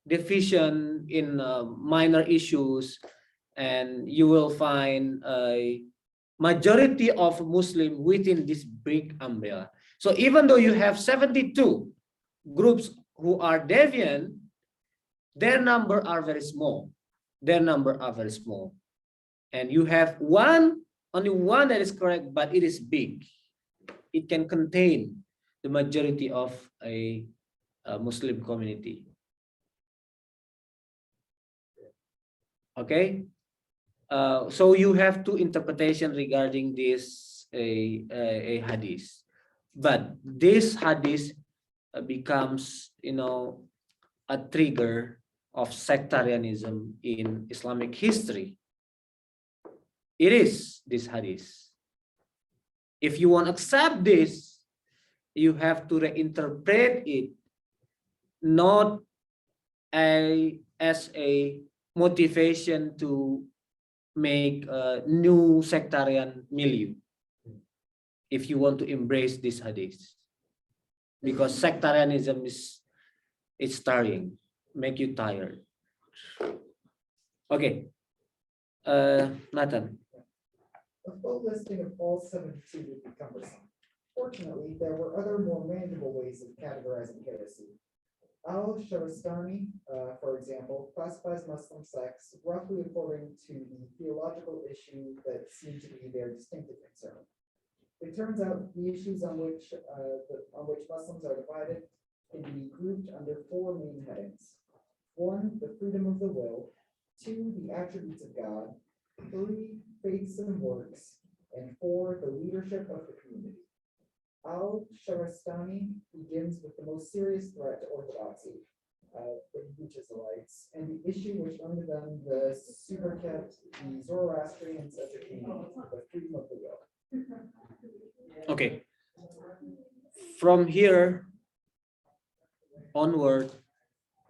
division in minor issues, and you will find a majority of Muslim within this big umbrella. So even though you have 72 groups who are deviant, their number are very small. Their number are very small. And you have only one that is correct, but it is big. It can contain the majority of a Muslim community. Okay. So you have two interpretations regarding this a hadith, but this hadith becomes, a trigger of sectarianism in Islamic history. It is this hadith. If you want to accept this, you have to reinterpret it not as a motivation to make a new sectarian milieu, if you want to embrace this hadith, because sectarianism it's tiring, make you tired. Okay, Nathan. A full listing of all 72 would be cumbersome. Fortunately, there were other more manageable ways of categorizing heresy. Al-Sharastani, for example, classifies Muslim sects roughly according to the theological issue that seem to be their distinctive concern. It turns out the issues on which Muslims are divided can be grouped under four main headings. 1, the freedom of the will. 2, the attributes of God. 3, faiths and works. And 4, the leadership of the community. Al-Sharastani begins with the most serious threat to Orthodoxy, the Hebrew Israelites, and the issue which under them the Suberket, the Zoroastrians entertain, the freedom of the will. Okay. From here onward,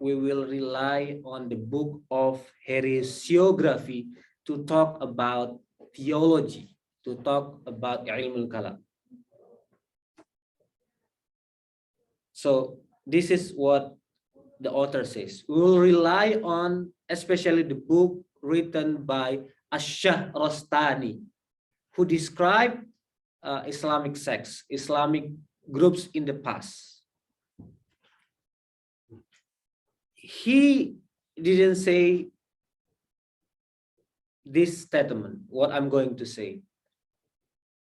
we will rely on the book of heresiography to talk about theology, to talk about ilm al-kalam. So this is what the author says. We will rely on especially the book written by Ash-Shahrastani, who described Islamic sects, Islamic groups in the past. He didn't say this statement, what I'm going to say.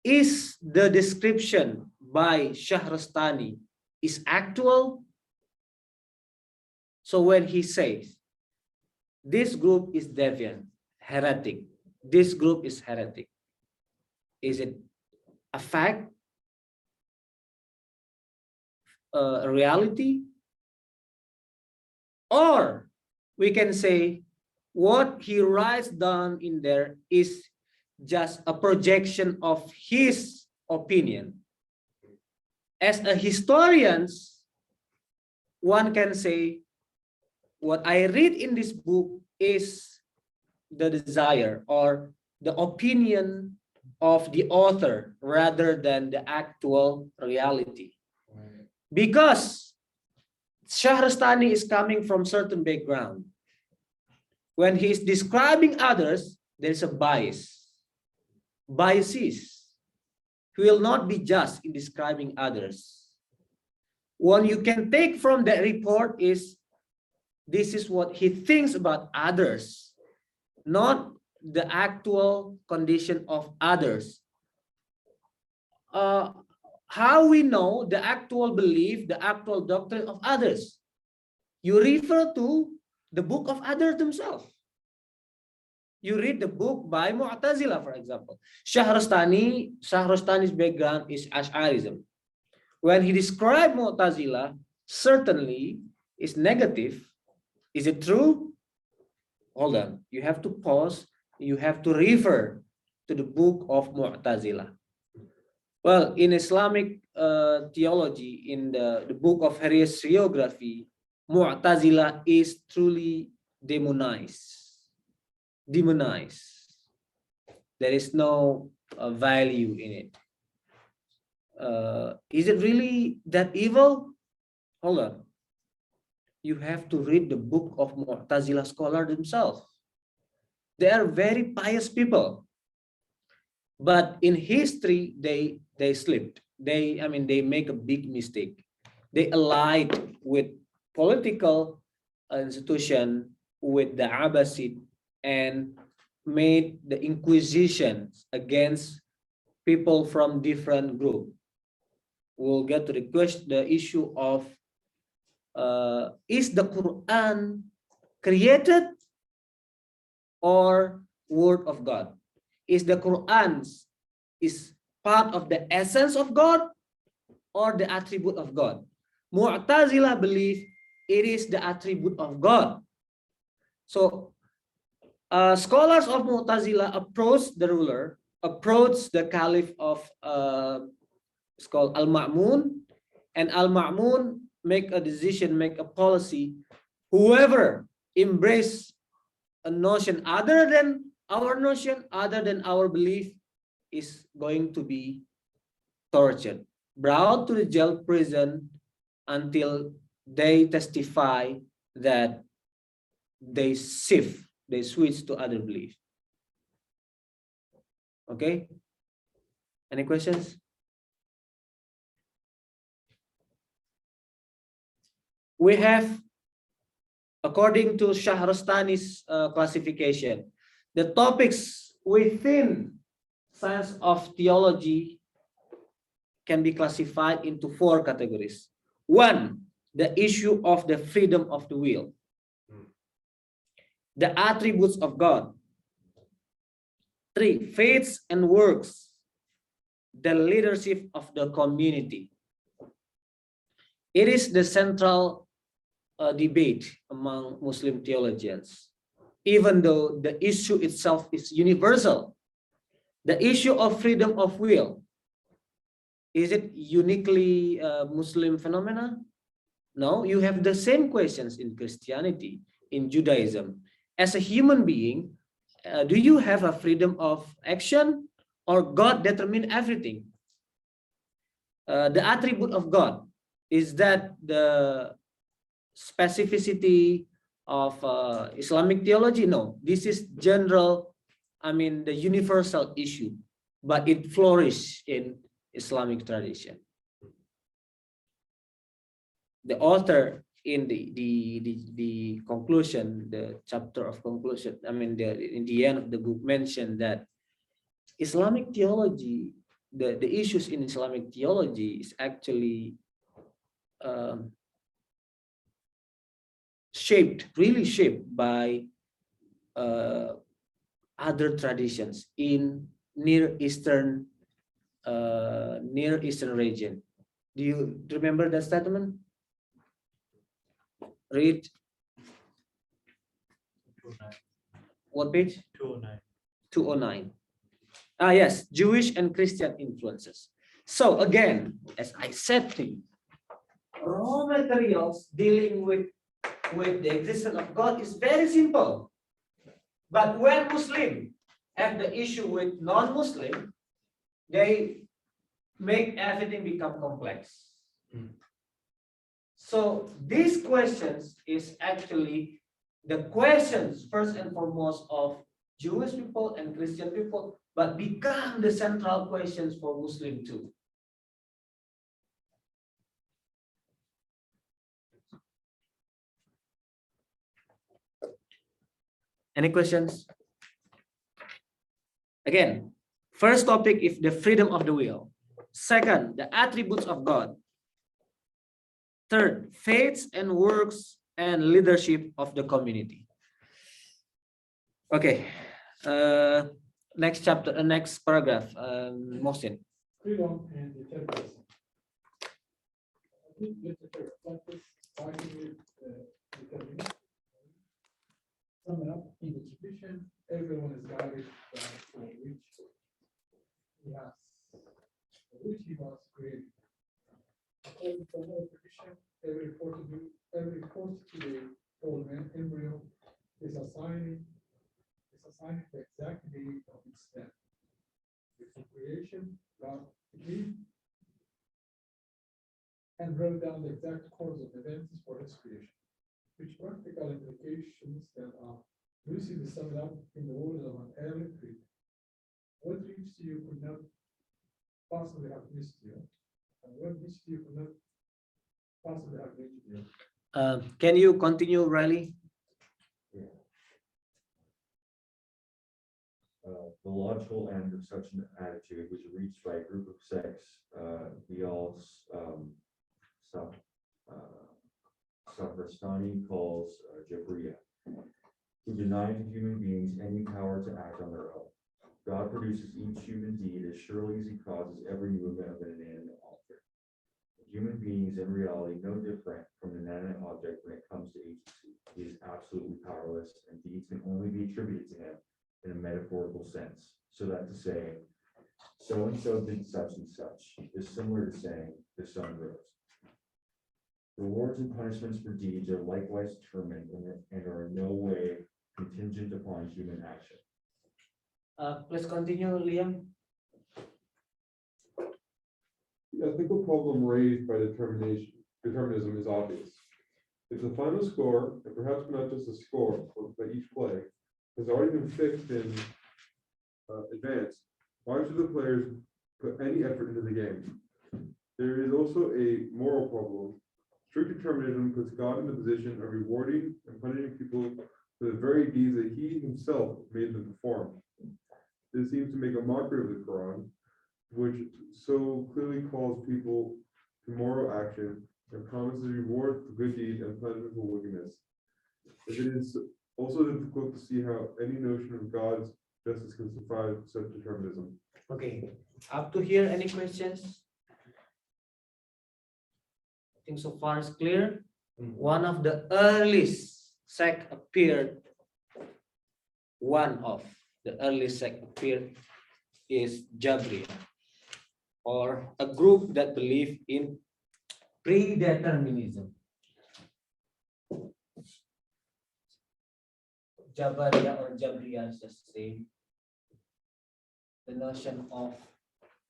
Is the description by Shahrastani is actual? So when he says, this group is deviant, heretic, this group is heretic, is it a fact, a reality? Or we can say what he writes down in there is just a projection of his opinion. As a historian, one can say what I read in this book is the desire or the opinion of the author rather than the actual reality. Because Shahrastani is coming from certain background. When he is describing others, there is a bias. Biases. He will not be just in describing others. What you can take from that report is this is what he thinks about others, not the actual condition of others. How we know the actual belief, the actual doctrine of others? You refer to the book of others themselves. you read the book by Mu'tazila, for example. Shahrastani's background is Ash'arism. When he described Mu'tazila, certainly is negative. Is it true? Hold on. You have to pause. You have to refer to the book of Mu'tazila. Well, in Islamic theology, in the book of heresiography, Mu'tazila is truly demonized. Demonized. There is no value in it. Is it really that evil? Hold on. You have to read the book of Mu'tazila scholar themselves. They are very pious people. But in history, they slipped. They make a big mistake. They allied with political institution, with the Abbasid, and made the inquisitions against people from different groups. We'll get to the issue of is the Quran created or word of God? Is the Quran is part of the essence of God or the attribute of God? Mu'tazila believe it is the attribute of God. So scholars of Mu'tazila approach the ruler, approach the caliph of it's called Al-Ma'mun, and Al-Ma'mun make a decision, make a policy. Whoever embrace a notion other than our notion, other than our belief, is going to be tortured, brought to the jail prison until they testify that they shift, they switch to other belief. Okay? Any questions? We have, according to Shahrastani's classification, the topics within Science of Theology can be classified into 4 categories. 1, the issue of the freedom of the will, the attributes of God. 3, faiths and works, the leadership of the community. It is the central debate among Muslim theologians, even though the issue itself is universal. The issue of freedom of will, is it uniquely Muslim phenomena? No, you have the same questions in Christianity, in Judaism. As a human being, do you have a freedom of action, or God determine everything? The attribute of God, is that the specificity of Islamic theology? No, this is general, the universal issue, but it flourished in Islamic tradition. The author in the conclusion, the chapter of conclusion, in the end of the book, mentioned that Islamic theology, the issues in Islamic theology is actually really shaped by other traditions in Near Eastern region. Do you remember that statement? Read. What page? 209. 209. Ah, yes, Jewish and Christian influences. So again, as I said to you, raw materials dealing with the existence of God is very simple. But when Muslim have the issue with non-Muslim, they make everything become complex. So these questions is actually the questions first and foremost of Jewish people and Christian people, but become the central questions for Muslim too. Any questions? Again, first topic is the freedom of the will. Second, the attributes of God. Third, faiths and works and leadership of the community. Okay, Next chapter, next paragraph, Mohsin. Freedom and determinism. I think literature reflects this, starting with determinism. Summing up, in the tradition, everyone is guided by for which he was created. According to another tradition, every 40-day old man embryo is assigned the exact date of its death. Before creation, God believed and wrote down the exact course of events for his creation, which practical implications that are loosely summed up in the words of an early creed. What reached you could not possibly have missed you, and what missed you could not possibly have reached you. Can you continue, Riley? The logical end of such an attitude was reached by a group of sects we all Sahrastani calls Jabriya, who deny to human beings any power to act on their own. God produces each human deed as surely as he causes every movement of an inanimate object. Human beings in reality no different from an inanimate object when it comes to agency. He is absolutely powerless, and deeds can only be attributed to him in a metaphorical sense, so that to say, so and so did such and such is similar to saying the sun rose. Rewards and punishments for deeds are likewise determined and are in no way contingent upon human action. Please continue, Liam. The ethical problem raised by determinism is obvious. If the final score, and perhaps not just the score, but each play, has already been fixed in advance, why should the players put any effort into the game? There is also a moral problem. Strict determinism puts God in the position of rewarding and punishing people for the very deeds that he himself made them perform. This seems to make a mockery of the Quran, which so clearly calls people to moral action and promises reward for good deeds and punishment for wickedness. It is also difficult to see how any notion of God's justice can survive such determinism. Okay, up to here, any questions? I think so far is clear. One of the earliest sect appeared, is Jabriya, or a group that believe in predeterminism. Jabriya is just the same. The notion of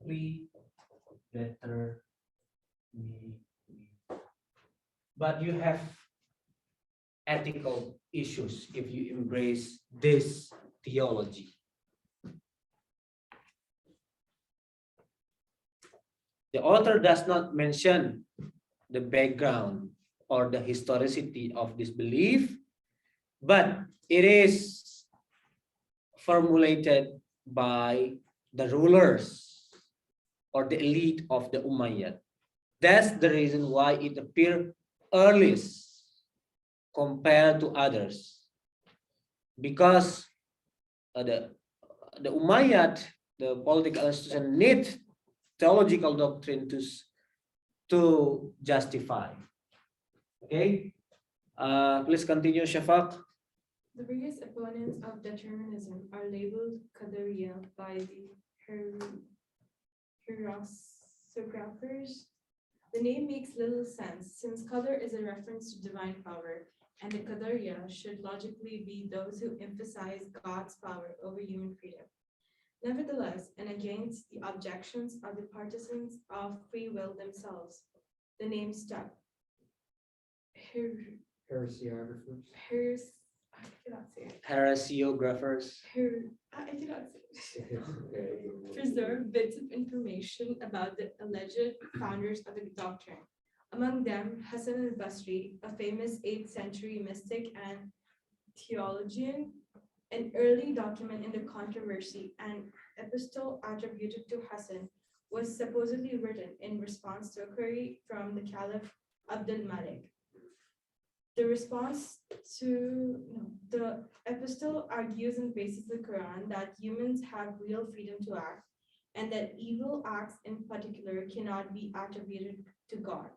predeterminism. But you have ethical issues if you embrace this theology. The author does not mention the background or the historicity of this belief, but it is formulated by the rulers or the elite of the Umayyad. That's the reason why it appeared earliest compared to others, because the Umayyad, the political institution, need theological doctrine to justify. Okay, please continue, Shafaq. The biggest opponents of determinism are labeled Qadariya by the Herosographers. The name makes little sense since Qadar is a reference to divine power, and the Qadariya should logically be those who emphasize God's power over human freedom. Nevertheless, and against the objections of the partisans of free will themselves, the name stuck. Heresiographers. I cannot say it. Heresiographers. I cannot say it. Preserve bits of information about the alleged founders of the doctrine. Among them, Hassan al-Basri, a famous 8th century mystic and theologian, an early document in the controversy, an epistle attributed to Hassan, was supposedly written in response to a query from the Caliph Abdul Malik. The response to the epistle argues and bases the Quran that humans have real freedom to act, and that evil acts in particular cannot be attributed to God.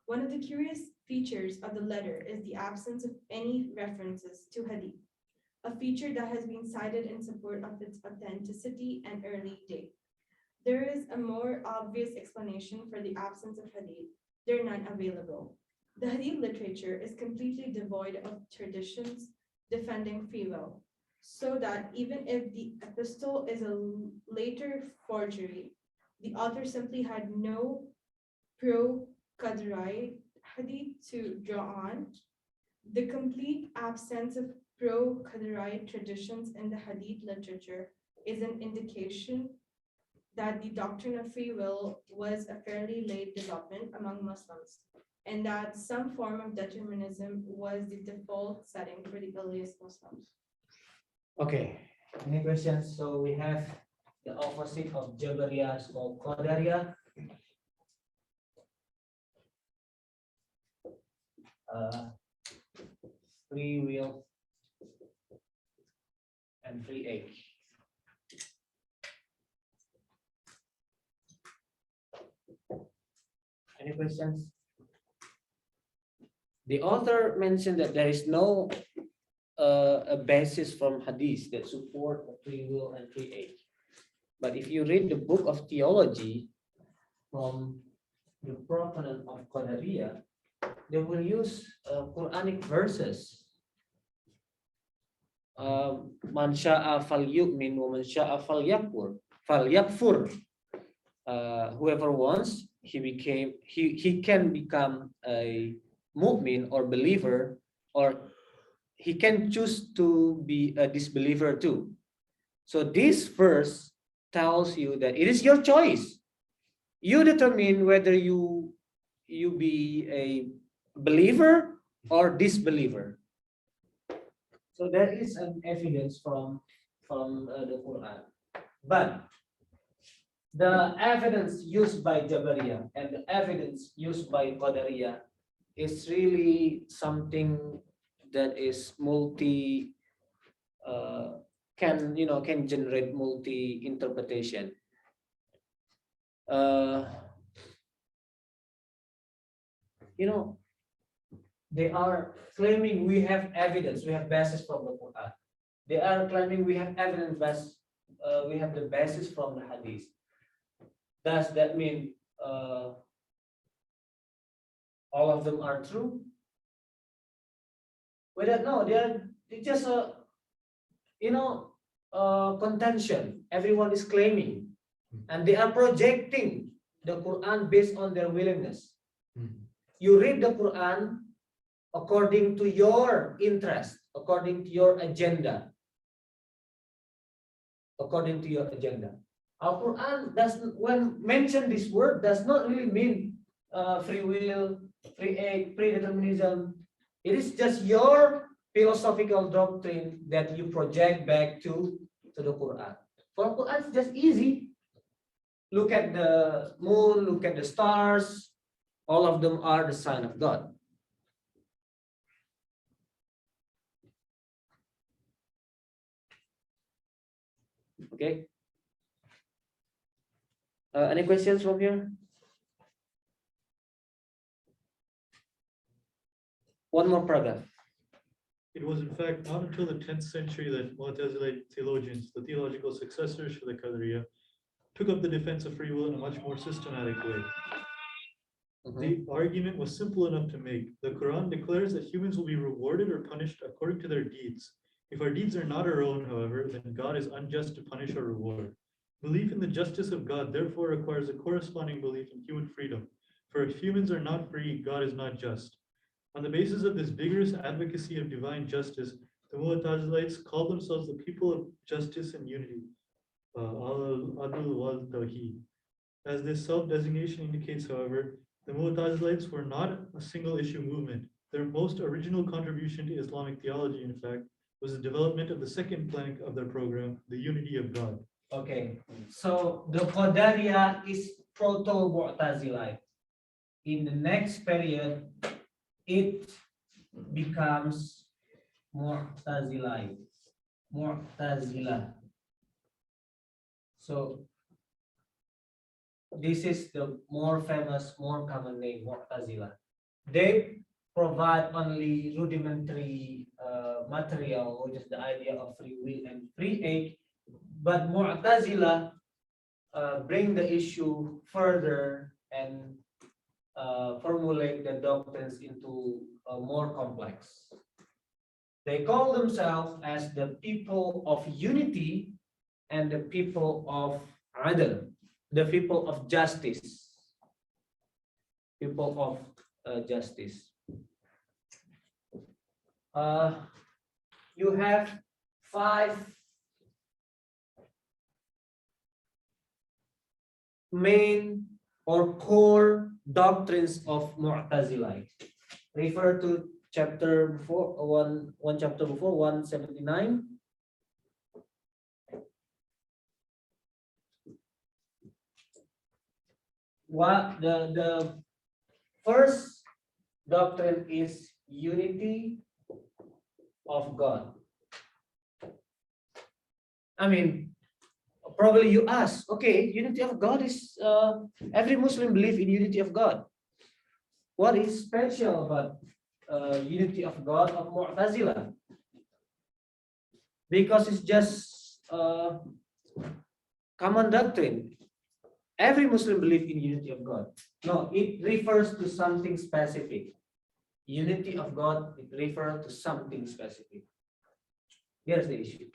One of the curious features of the letter is the absence of any references to hadith, a feature that has been cited in support of its authenticity and early date. There is a more obvious explanation for the absence of hadith. They're none available. The hadith literature is completely devoid of traditions defending free will, so that even if the epistle is a later forgery, the author simply had no pro-Qadarite hadith to draw on. The complete absence of pro-Qadarite traditions in the hadith literature is an indication that the doctrine of free will was a fairly late development among Muslims, and that some form of determinism was the default setting for the earliest Muslims. Okay, any questions? So we have the opposite of Jabariyah is called Qadariyah. Free will and free act. Any questions? The author mentioned that there is no a basis from hadith that support free will and free act. But if you read the book of theology from the proponent of Qadariyah, they will use Quranic verses. Man sya'a falyu'min wa man sya'a falyakfur. Whoever wants, he can become a mu'min or believer, or he can choose to be a disbeliever too. So this verse tells you that it is your choice. You determine whether you be a believer or disbeliever. So there is an evidence from the Quran, but the evidence used by Jabariyah and the evidence used by Qadariyah is really something that is can generate multi interpretation. They are claiming we have evidence, we have basis from the Quran. They are claiming we have evidence, we have the basis from the Hadith. Does that mean all of them are true? We don't know. They're just contention. Everyone is claiming, and they are projecting the Quran based on their willingness. You read the Quran according to your interest, according to your agenda. According to your agenda. Our Quran doesn't, when mention this word, does not really mean free will, free act, predeterminism. It is just your philosophical doctrine that you project back to the Quran. For Quran, it's just easy. Look at the moon, look at the stars. All of them are the sign of God. Okay. Any questions from here? One more paragraph. It was in fact not until the 10th century that Mu'tazilite theologians, the theological successors to the Qadariyah, took up the defense of free will in a much more systematic way. The argument was simple enough to make. The Quran declares that humans will be rewarded or punished according to their deeds. If our deeds are not our own, however, then God is unjust to punish or reward. Belief in the justice of God therefore requires a corresponding belief in human freedom. For if humans are not free, God is not just. On the basis of this vigorous advocacy of divine justice, the Mu'tazilites called themselves the people of justice and unity, al-Awwal Tawheed. As this self-designation indicates, however, the Mu'tazilites were not a single issue movement. Their most original contribution to Islamic theology, in fact, was the development of the second plank of their program, the unity of God. Okay, so the Qadariyah is proto-Mu'tazilite. In the next period, it becomes Mu'tazilite. Mu'tazila. So this is the more famous, more common name, Mu'tazila. They provide only rudimentary material, which is the idea of free will and free aid. But Mu'tazila bring the issue further and formulate the doctrines into more complex. They call themselves as the people of unity and the people of adl, the people of justice. People of justice. You have 5 main or core doctrines of Mu'tazilite. Refer to chapter before, one chapter before, 179. What the first doctrine is unity of God. I mean, probably you ask, okay, unity of God is every Muslim believe in unity of God. What is special about unity of God of Mu'tazila? Because it's just common doctrine. Every Muslim believe in unity of God. No, it refers to something specific. Unity of God, it refers to something specific. Here's the issue.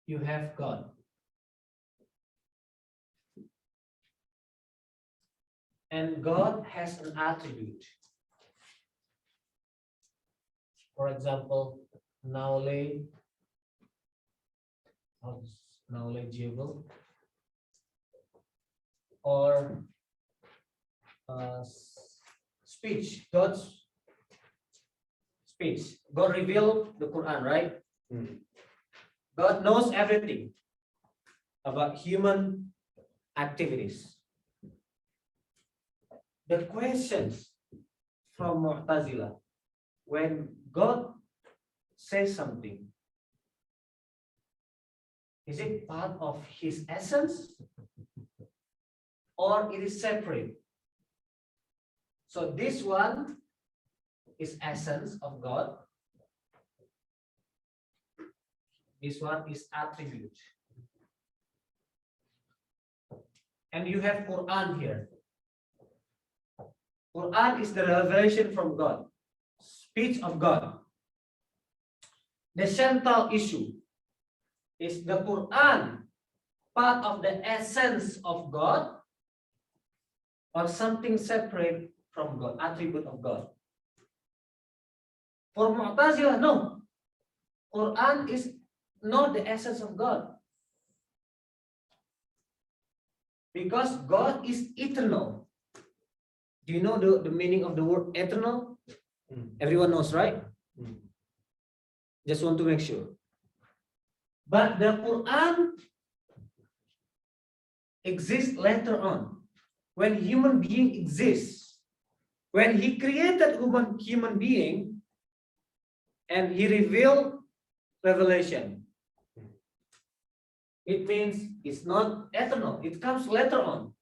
You have God. And God has an attribute. For example, knowledgeable, or speech. God's speech. God revealed the Quran, right? God knows everything about human activities. The questions from Mu'tazila, when God says something, is it part of his essence or it is separate? So this one is essence of God. This one is attribute. And you have Quran here. Quran is the revelation from God, speech of God. The central issue is the Quran part of the essence of God or something separate from God, attribute of God. For Mu'tazila, no. Quran is not the essence of God. Because God is eternal. Do you know the meaning of the word eternal? Everyone knows, right? Just want to make sure. But the Quran exists later on. When human being exists, when he created human being and he revealed revelation, it means it's not eternal. It comes later on.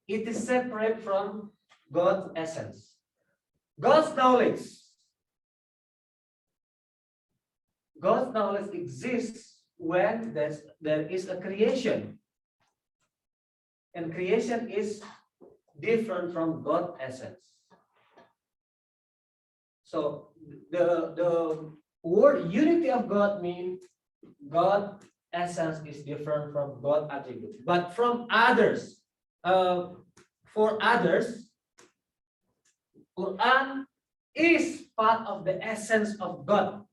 It is separate from God's essence. God's knowledge exists when there is a creation. And creation is different from God's essence. So the word unity of God means God's essence is different from God's attribute. But from others, for others, Quran is part of the essence of God.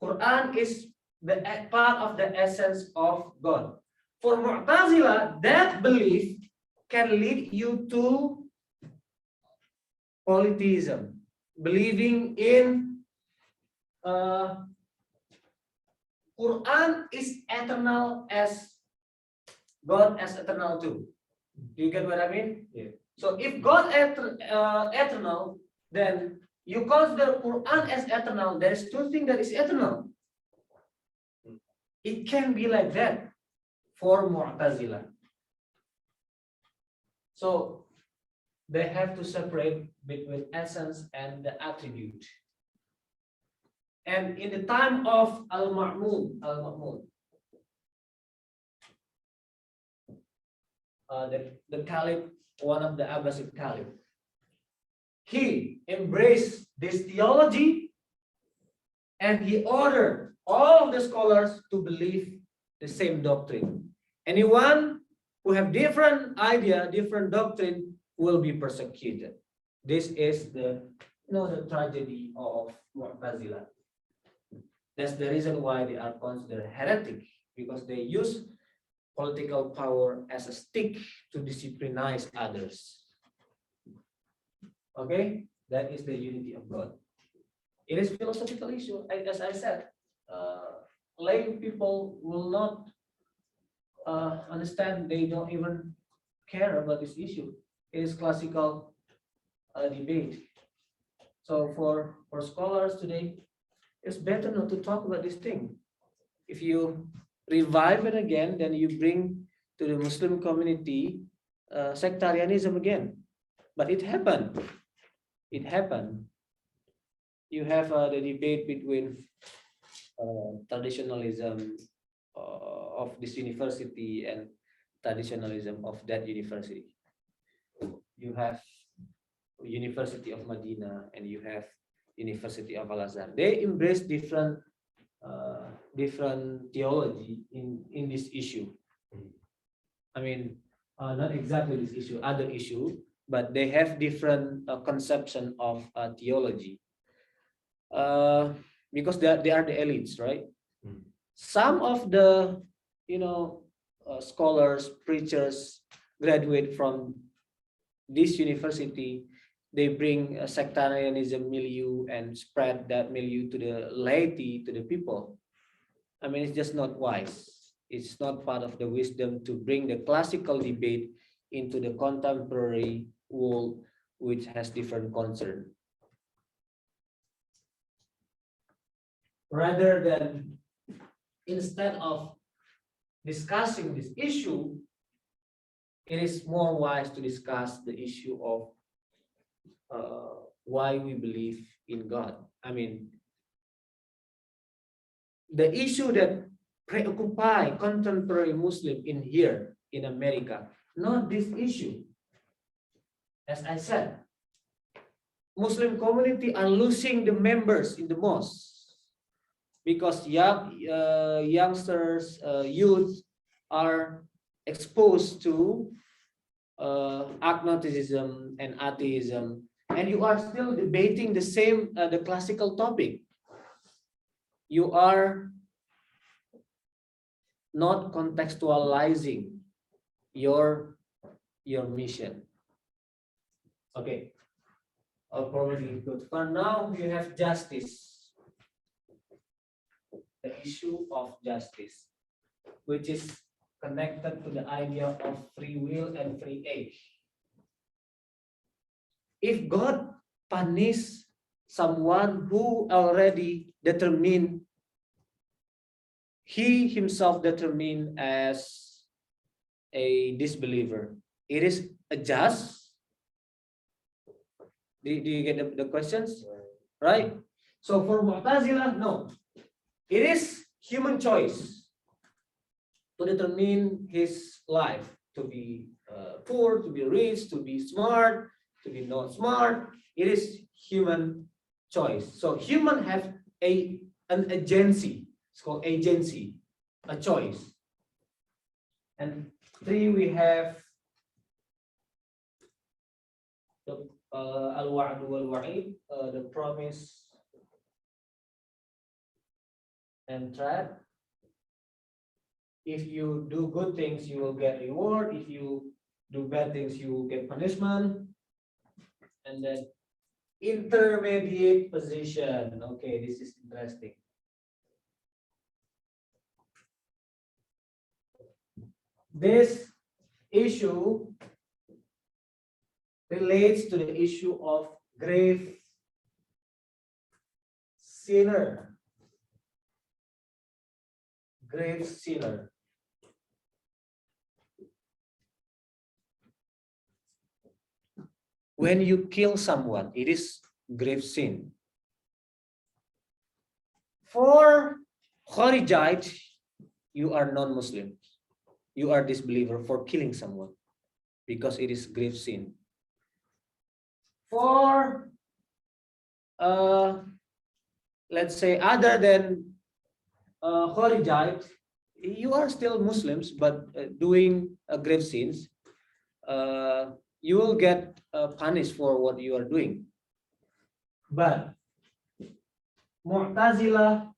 Quran is part of the essence of God. For Mu'tazila, that belief can lead you to polytheism, believing in Quran is eternal as God as eternal too. Do you get what I mean? Yeah. So if God eternal, then you consider Quran as eternal. There is two things that is eternal. It can be like that for Mu'tazila. So they have to separate between essence and the attribute. And in the time of Al-Ma'mun, the Caliph, one of the Abbasid Caliph, he embraced this theology and he ordered all of the scholars to believe the same doctrine. Anyone who have different idea, different doctrine will be persecuted. This is the tragedy of Mu'tazila. That's the reason why they are considered heretic, because they use political power as a stick to disciplinize others. Okay, that is the unity of God. It is philosophical issue. As I said, lay people will not understand. They don't even care about this issue. It is classical debate. So for scholars today, it's better not to talk about this thing. If you revive it again, then you bring to the Muslim community sectarianism again. But it happened. It happened. You have the debate between traditionalism of this university and traditionalism of that university. You have University of Medina and you have University of Al-Azhar. They embrace different theology in this issue. I mean, not exactly this issue, other issue, but they have different conception of theology. Because they are the elites, right? Some of the scholars, preachers graduate from this university. They bring a sectarianism milieu and spread that milieu to the laity, to the people. I mean, it's just not wise. It's not part of the wisdom to bring the classical debate into the contemporary world, which has different concern. Rather than, instead of discussing this issue, it is more wise to discuss the issue of why we believe in God. I mean, the issue that preoccupy contemporary Muslim in here in America, not this issue. As I said, Muslim community are losing the members in the mosque because youngsters, youth are exposed to agnosticism and atheism, and you are still debating the same the classical topic. You are not contextualizing your mission. Okay, I'll probably go to for now. You have justice, the issue of justice, which is connected to the idea of free will and free act. If God punish someone who already determined, he himself determined as a disbeliever, it is a just. Do you get the questions? Right? So for Mu'tazila, no. It is human choice to determine his life, to be poor, to be rich, to be smart, to be not smart. It is human choice. So human have an agency. It's called agency, a choice. And three, we have the al-Wa'd wal-Wa'id, the promise and threat. if you do good things, you will get reward. If you do bad things, you will get punishment. And then intermediate position. Okay, this is interesting. This issue relates to the issue of grave sinner. Grave sinner. When you kill someone, it is grave sin. For Kharijite, you are non-Muslim. You are disbeliever for killing someone because it is grave sin. For let's say other than Kharijite, you are still Muslims, but doing grave sins, you will get punished for what you are doing. But Mu'tazila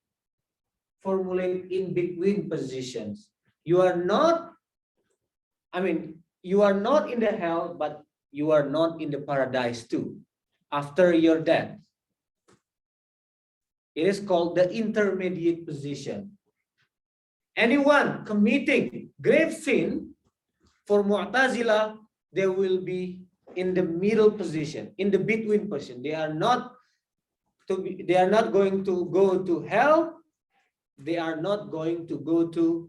formulate in between positions. You are not, you are not in the hell, but you are not in the paradise too. After your death, it is called the intermediate position. Anyone committing grave sin, for Mu'tazila, they will be in the middle position, in the between position. They are not going to go to hell. They are not going to go to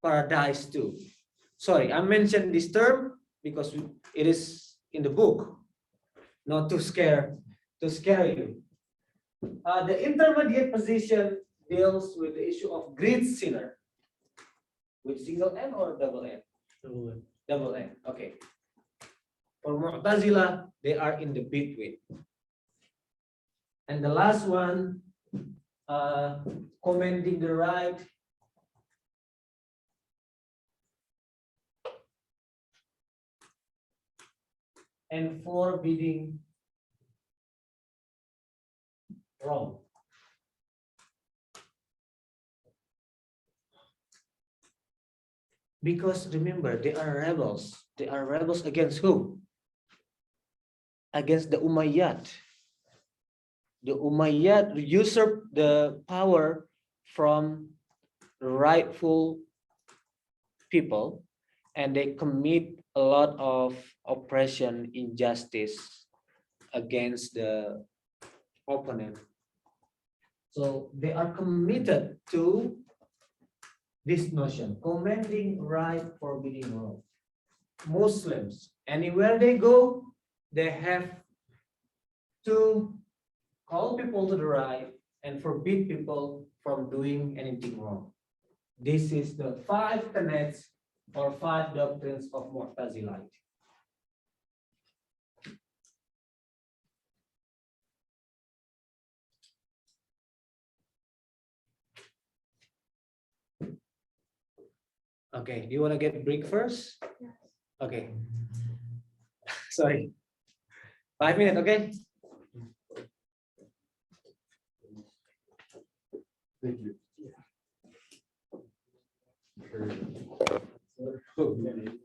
paradise too. Sorry, I mentioned this term because it is in the book, not to scare you. The intermediate position deals with the issue of great sinner. With single N or double N? Double N. Double N, okay. For Mu'tazila, they are in the between. And the last one, commending the right and forbidding wrong. Because remember, they are rebels. They are rebels against who? Against the Umayyad. The Umayyad usurped the power from rightful people, and they commit a lot of oppression, injustice against the opponent. So they are committed to this notion, commending right, forbidding wrong. Muslims, anywhere they go, they have to call people to the right and forbid people from doing anything wrong. This is the 5 tenets or 5 doctrines of Mu'tazilite. Okay, do you want to get break first? Yes. Okay. Sorry. 5 minutes, okay? Thank you. Sure.